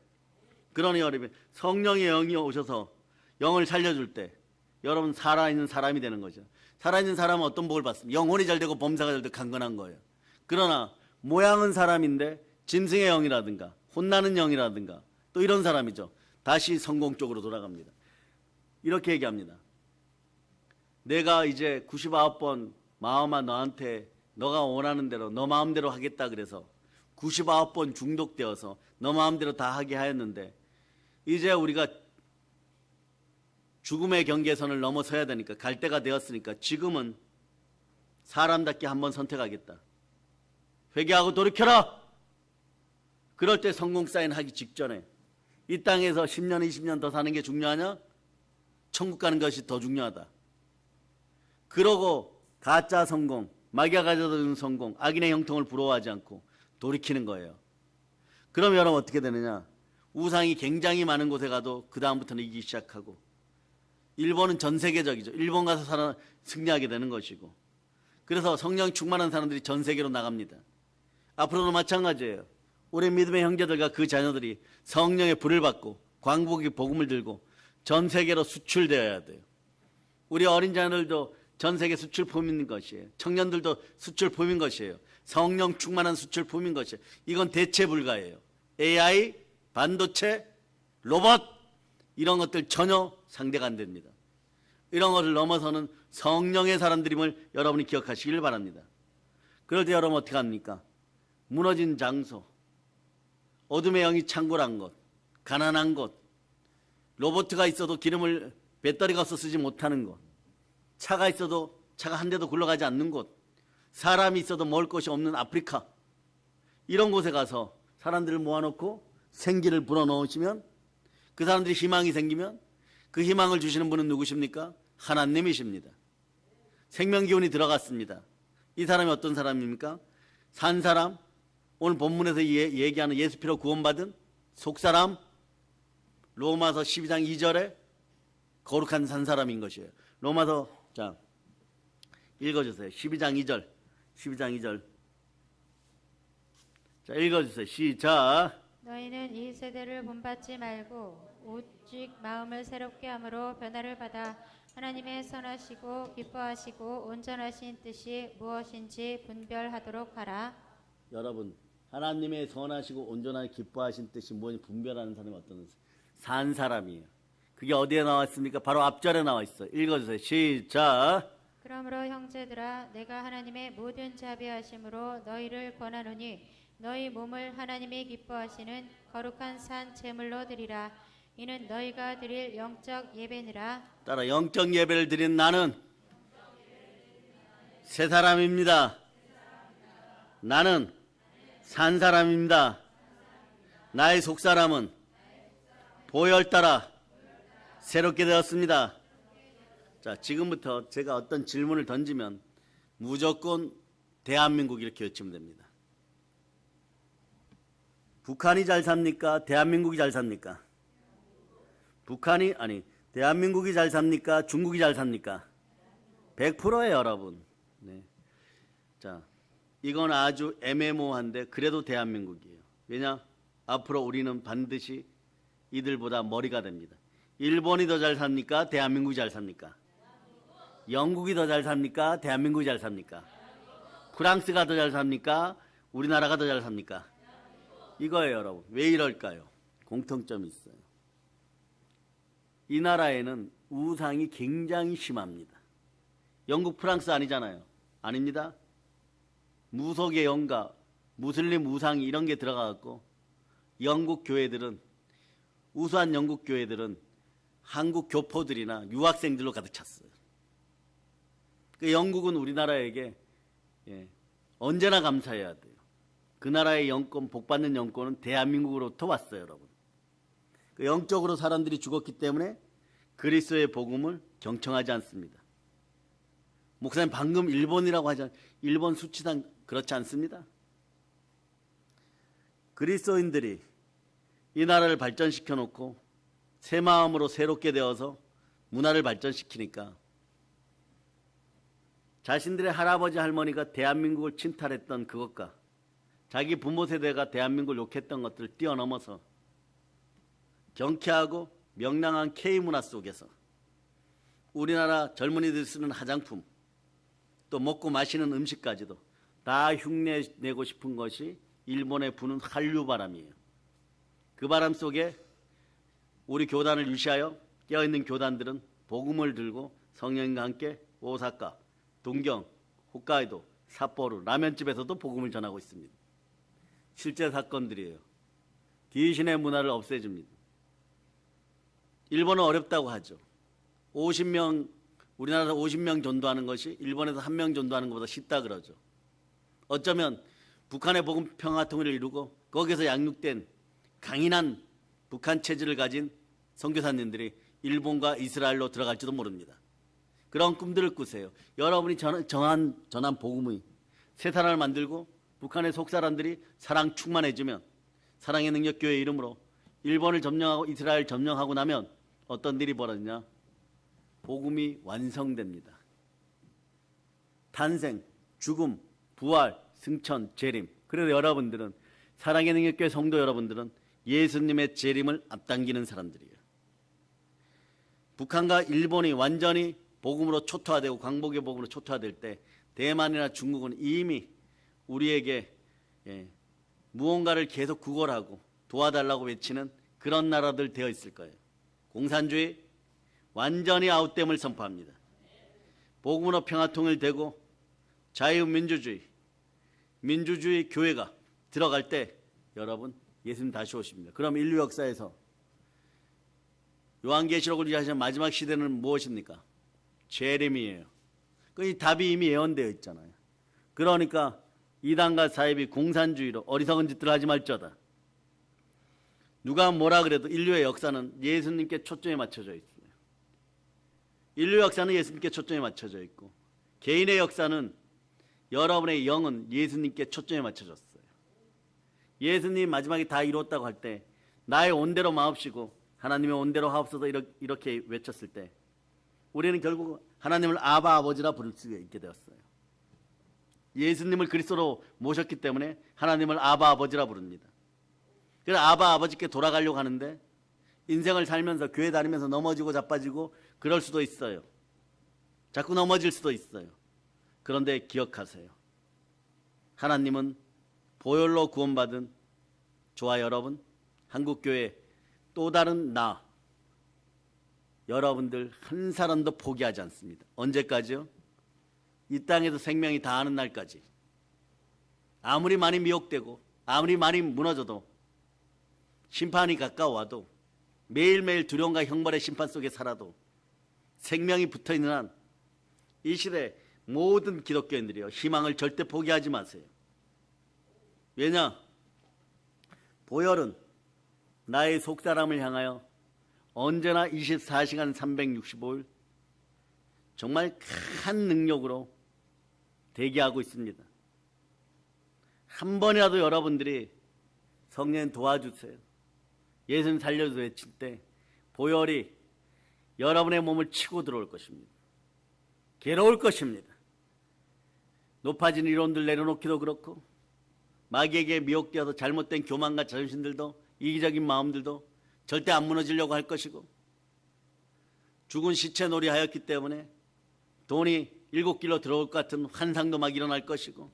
그러니 여러분 성령의 영이 오셔서 영을 살려줄 때 여러분 살아있는 사람이 되는 거죠. 살아있는 사람은 어떤 복을 받습니까? 영혼이 잘 되고 범사가 잘 되고 강건한 거예요. 그러나 모양은 사람인데 짐승의 영이라든가 혼나는 영이라든가 또 이런 사람이죠. 다시 성공 쪽으로 돌아갑니다. 이렇게 얘기합니다. 내가 이제 99번 마음아 너한테 너가 원하는 대로 너 마음대로 하겠다 그래서 99번 중독되어서 너 마음대로 다 하게 하였는데 이제 우리가 죽음의 경계선을 넘어서야 되니까 갈 때가 되었으니까 지금은 사람답게 한번 선택하겠다. 회개하고 돌이켜라. 그럴 때 성공 사인 하기 직전에 이 땅에서 10년 20년 더 사는 게 중요하냐? 천국 가는 것이 더 중요하다. 그러고 가짜 성공, 마귀가 가져다주는 성공, 악인의 형통을 부러워하지 않고 돌이키는 거예요. 그럼 여러분 어떻게 되느냐? 우상이 굉장히 많은 곳에 가도 그 다음부터는 이기기 시작하고 일본은 전 세계적이죠. 일본 가서 승리하게 되는 것이고 그래서 성령 충만한 사람들이 전 세계로 나갑니다. 앞으로도 마찬가지예요. 우리 믿음의 형제들과 그 자녀들이 성령의 불을 받고 광복의 복음을 들고 전 세계로 수출되어야 돼요. 우리 어린 자녀들도 전 세계 수출품인 것이에요. 청년들도 수출품인 것이에요. 성령 충만한 수출품인 것이에요. 이건 대체 불가예요. AI, 반도체, 로봇 이런 것들 전혀 상대가 안 됩니다. 이런 것을 넘어서는 성령의 사람들임을 여러분이 기억하시길 바랍니다. 그럴 때 여러분 어떻게 합니까? 무너진 장소, 어둠의 영이 창궐한 곳, 가난한 곳, 로봇가 있어도 기름을 배터리가 없어 쓰지 못하는 곳, 차가 있어도 차가 한 대도 굴러가지 않는 곳, 사람이 있어도 먹을 것이 없는 아프리카 이런 곳에 가서 사람들을 모아놓고 생기를 불어넣으시면 그 사람들이 희망이 생기면 그 희망을 주시는 분은 누구십니까? 하나님이십니다. 생명기운이 들어갔습니다. 이 사람이 어떤 사람입니까? 산 사람, 오늘 본문에서 얘기하는 예수 피로 구원받은 속사람, 로마서 12장 2절에 거룩한 산 사람인 것이에요. 로마서 자 읽어주세요. 12장 2절 12장 2절 자 읽어주세요. 시작. 너희는 이 세대를 본받지 말고 오직 마음을 새롭게 함으로 변화를 받아 하나님의 선하시고 기뻐하시고 온전하신 뜻이 무엇인지 분별하도록 하라. 여러분 하나님의 선하시고 온전하게 기뻐하신 뜻이 뭐니 분별하는 사람이 어떤 뜻이에요? 산 사람이에요. 그게 어디에 나왔습니까? 바로 앞절에 나와 있어요. 읽어주세요. 시작. 그러므로 형제들아 내가 하나님의 모든 자비하심으로 너희를 권하노니 너희 몸을 하나님이 기뻐하시는 거룩한 산 제물로 드리라. 이는 너희가 드릴 영적 예배니라. 따라 영적 예배를 드린 나는 새 사람입니다. 나는 산 사람입니다. 나의 속 사람은 보혈 따라 새롭게 되었습니다. 자, 지금부터 제가 어떤 질문을 던지면 무조건 대한민국 이렇게 외치면 됩니다. 북한이 잘 삽니까? 대한민국이 잘 삽니까? 대한민국이 잘 삽니까? 중국이 잘 삽니까? 100%예요, 여러분. 네. 자, 이건 아주 애매모호한데 그래도 대한민국이에요. 왜냐? 앞으로 우리는 반드시 이들보다 머리가 됩니다. 일본이 더 잘 삽니까? 대한민국이 잘 삽니까? 영국이 더 잘 삽니까? 대한민국이 잘 삽니까? 프랑스가 더 잘 삽니까? 우리나라가 더 잘 삽니까? 이거예요, 여러분. 왜 이럴까요? 공통점이 있어요. 이 나라에는 우상이 굉장히 심합니다. 영국, 프랑스 아니잖아요. 아닙니다. 무속의 영가, 무슬림 우상이 이런 게 들어가갖고 영국 교회들은, 우수한 영국 교회들은 한국 교포들이나 유학생들로 가득 찼어요. 그 영국은 우리나라에게 언제나 감사해야 돼요. 그 나라의 영권, 복받는 영권은 대한민국으로부터 왔어요, 여러분. 그 영적으로 사람들이 죽었기 때문에 그리스도의 복음을 경청하지 않습니다. 목사님 방금 일본이라고 하잖아요. 일본 수치상 그렇지 않습니다. 그리스도인들이 이 나라를 발전시켜 놓고 새 마음으로 새롭게 되어서 문화를 발전시키니까 자신들의 할아버지 할머니가 대한민국을 침탈했던 그것과 자기 부모 세대가 대한민국을 욕했던 것들을 뛰어넘어서 경쾌하고 명랑한 K문화 속에서 우리나라 젊은이들이 쓰는 화장품, 또 먹고 마시는 음식까지도 다 흉내내고 싶은 것이 일본에 부는 한류바람이에요. 그 바람 속에 우리 교단을 유시하여 깨어있는 교단들은 복음을 들고 성령과 함께 오사카, 동경, 홋카이도, 삿포로, 라면집에서도 복음을 전하고 있습니다. 실제 사건들이에요. 귀신의 문화를 없애줍니다. 일본은 어렵다고 하죠. 50명, 우리나라에서 50명 전도하는 것이 일본에서 1명 전도하는 것보다 쉽다 그러죠. 어쩌면 북한의 복음 평화 통일을 이루고 거기서 양육된 강인한 북한 체질을 가진 선교사님들이 일본과 이스라엘로 들어갈지도 모릅니다. 그런 꿈들을 꾸세요. 여러분이 전한 복음의 새 사람을 만들고 북한의 속사람들이 사랑 충만해지면 사랑의 능력 교회 이름으로 일본을 점령하고 이스라엘 점령하고 나면 어떤 일이 벌어지냐? 복음이 완성됩니다. 탄생, 죽음, 부활, 승천, 재림. 그래서 여러분들은 사랑의 능력 교회 성도 여러분들은 예수님의 재림을 앞당기는 사람들이에요. 북한과 일본이 완전히 복음으로 초토화되고 광복의 복음으로 초토화될 때 대만이나 중국은 이미 우리에게 무언가를 계속 구걸하고 도와달라고 외치는 그런 나라들 되어 있을 거예요. 공산주의 완전히 아웃됨을 선포합니다. 복음으로 평화통일되고 자유민주주의, 민주주의 교회가 들어갈 때 여러분 예수님 다시 오십니다. 그럼 인류 역사에서 요한계시록을 위하신 마지막 시대는 무엇입니까? 재림이에요. 이 답이 이미 예언되어 있잖아요. 그러니까 이단과 사입이 공산주의로 어리석은 짓들을 하지 말자다. 누가 뭐라 그래도 인류의 역사는 예수님께 초점이 맞춰져 있어요. 인류 역사는 예수님께 초점이 맞춰져 있고 개인의 역사는 여러분의 영은 예수님께 초점이 맞춰졌어요. 예수님 마지막에 다 이루었다고 할 때 나의 온대로 마옵시고 하나님의 온대로 하옵소서 이렇게 외쳤을 때 우리는 결국 하나님을 아바 아버지라 부를 수 있게 되었어요. 예수님을 그리스도로 모셨기 때문에 하나님을 아바 아버지라 부릅니다. 그래서 아바 아버지께 돌아가려고 하는데 인생을 살면서 교회 다니면서 넘어지고 자빠지고 그럴 수도 있어요. 자꾸 넘어질 수도 있어요. 그런데 기억하세요. 하나님은 보혈로 구원받은 저와 여러분, 한국교회 또 다른 나, 여러분들 한 사람도 포기하지 않습니다. 언제까지요? 이 땅에서 생명이 다하는 날까지. 아무리 많이 미혹되고 아무리 많이 무너져도 심판이 가까워와도 매일매일 두려움과 형벌의 심판 속에 살아도 생명이 붙어있는 한 이 시대 모든 기독교인들이요, 희망을 절대 포기하지 마세요. 왜냐? 보혈은 나의 속사람을 향하여 언제나 24시간 365일 정말 큰 능력으로 대기하고 있습니다. 한 번이라도 여러분들이 성령 도와주세요, 예수님 살려주세요 외칠 때 보혈이 여러분의 몸을 치고 들어올 것입니다. 괴로울 것입니다. 높아진 이론들 내려놓기도 그렇고 마귀에게 미혹되어서 잘못된 교만과 자존심들도 이기적인 마음들도 절대 안 무너지려고 할 것이고, 죽은 시체 놀이하였기 때문에 돈이 7길로 들어올 것 같은 환상도 막 일어날 것이고,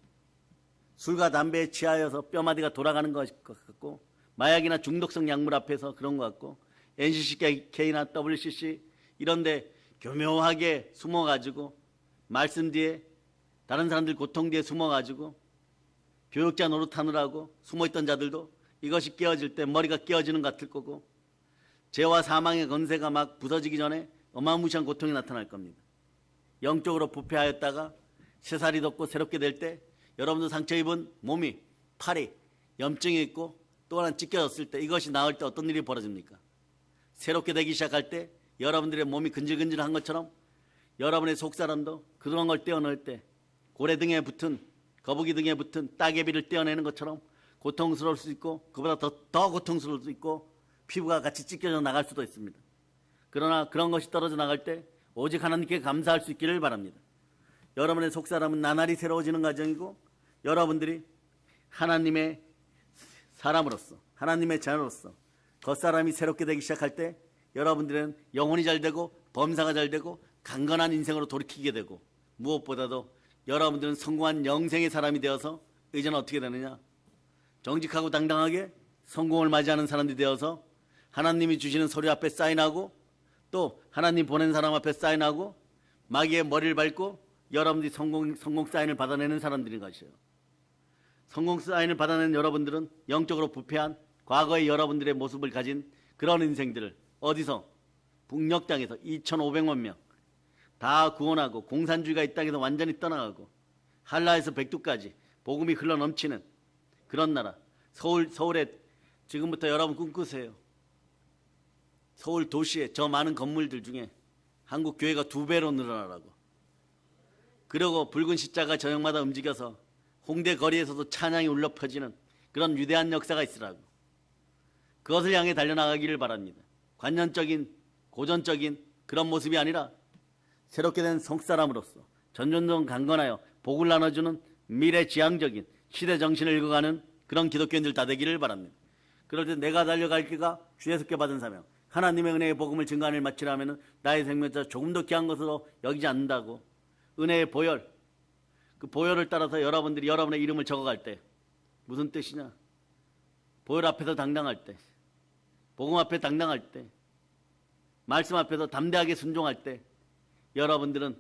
술과 담배에 취하여서 뼈마디가 돌아가는 것 같고, 마약이나 중독성 약물 앞에서 그런 것 같고, NCCK나 WCC 이런데 교묘하게 숨어가지고 말씀 뒤에 다른 사람들 고통 뒤에 숨어가지고 교육자 노릇하느라고 숨어있던 자들도 이것이 깨어질 때 머리가 깨어지는 것 같을 거고, 죄와 사망의 건세가 막 부서지기 전에 어마무시한 고통이 나타날 겁니다. 영적으로 부패하였다가 새살이 돋고 새롭게 될 때 여러분도 상처 입은 몸이, 팔이 염증이 있고 또 하나 찢겨졌을 때, 이것이 나을 때 어떤 일이 벌어집니까? 새롭게 되기 시작할 때 여러분들의 몸이 근질근질한 것처럼 여러분의 속사람도 그런 걸 떼어낼 때 고래 등에 붙은, 거북이 등에 붙은 따개비를 떼어내는 것처럼 고통스러울 수 있고, 그보다 더 고통스러울 수 있고, 피부가 같이 찢겨져 나갈 수도 있습니다. 그러나 그런 것이 떨어져 나갈 때 오직 하나님께 감사할 수 있기를 바랍니다. 여러분의 속사람은 나날이 새로워지는 과정이고, 여러분들이 하나님의 사람으로서, 하나님의 자녀로서 겉사람이 새롭게 되기 시작할 때 여러분들은 영혼이 잘 되고 범사가 잘 되고 강건한 인생으로 돌이키게 되고, 무엇보다도 여러분들은 성공한 영생의 사람이 되어서 이제는 어떻게 되느냐? 정직하고 당당하게 성공을 맞이하는 사람들이 되어서 하나님이 주시는 서류 앞에 사인하고, 또 하나님 보낸 사람 앞에 사인하고, 마귀의 머리를 밟고 여러분들이 성공 사인을 받아내는 사람들인 것이에요. 성공 사인을 받아내는 여러분들은 영적으로 부패한 과거의 여러분들의 모습을 가진 그런 인생들을 어디서? 북녘 땅에서 2,500만 명 다 구원하고, 공산주의가 이 땅에서 완전히 떠나가고, 한라에서 백두까지 복음이 흘러넘치는 그런 나라, 서울에 지금부터 여러분 꿈꾸세요. 서울 도시에 저 많은 건물들 중에 한국 교회가 2배로 늘어나라고. 그리고 붉은 십자가 저녁마다 움직여서 홍대 거리에서도 찬양이 울려 퍼지는 그런 위대한 역사가 있으라고. 그것을 향해 달려나가기를 바랍니다. 관념적인, 고전적인 그런 모습이 아니라 새롭게 된 성사람으로서 전전전 강건하여 복을 나눠주는 미래지향적인 시대 정신을 읽어가는 그런 기독교인들 다 되기를 바랍니다. 그럴 때 내가 달려갈 길가 주 예수께 받은 사명, 하나님의 은혜의 복음을 증거하는 일 마치라 하면 나의 생명자 조금 더 귀한 것으로 여기지 않는다고. 은혜의 보혈, 그 보혈을 따라서 여러분들이 여러분의 이름을 적어갈 때 무슨 뜻이냐? 보혈 앞에서 당당할 때, 복음 앞에 당당할 때, 말씀 앞에서 담대하게 순종할 때 여러분들은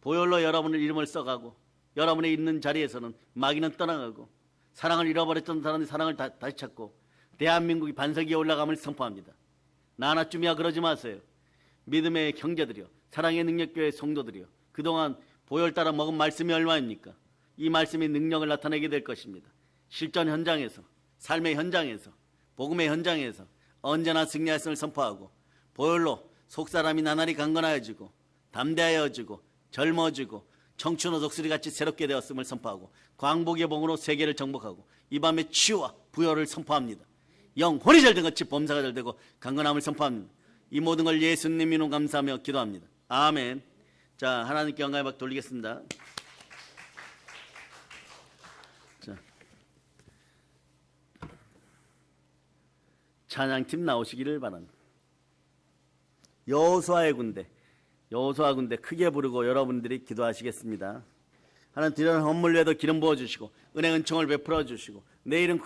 보혈로 여러분의 이름을 써가고, 여러분의 있는 자리에서는 마귀는 떠나가고, 사랑을 잃어버렸던 사람이 사랑을 다시 찾고, 대한민국이 반석 위에 올라감을 선포합니다. 나 하나쯤이야 그러지 마세요. 믿음의 형제들이요, 사랑의 능력교회 성도들이요, 그동안 보혈 따라 먹은 말씀이 얼마입니까? 이 말씀이 능력을 나타내게 될 것입니다. 실전 현장에서, 삶의 현장에서, 복음의 현장에서 언제나 승리하였음을 선포하고, 보혈로 속사람이 나날이 강건하여지고 담대하여지고 젊어지고 청춘의 독수리같이 새롭게 되었음을 선포하고, 광복의 봉으로 세계를 정복하고 이 밤에 치유와 부여를 선포합니다. 영혼이 잘된 것이 범사가 잘되고 강건함을 선포합니다. 이 모든 걸 예수님 이름 감사하며 기도합니다. 아멘. 자, 하나님께 영광의 박 돌리겠습니다. 자, 찬양팀 나오시기를 바랍니다. 여호수아의 군대, 여호수아 군대 크게 부르고 여러분들이 기도하시겠습니다. 하나님 드리는 헌물 위에도 기름 부어주시고 은혜 은총을 베풀어 주시고 내일은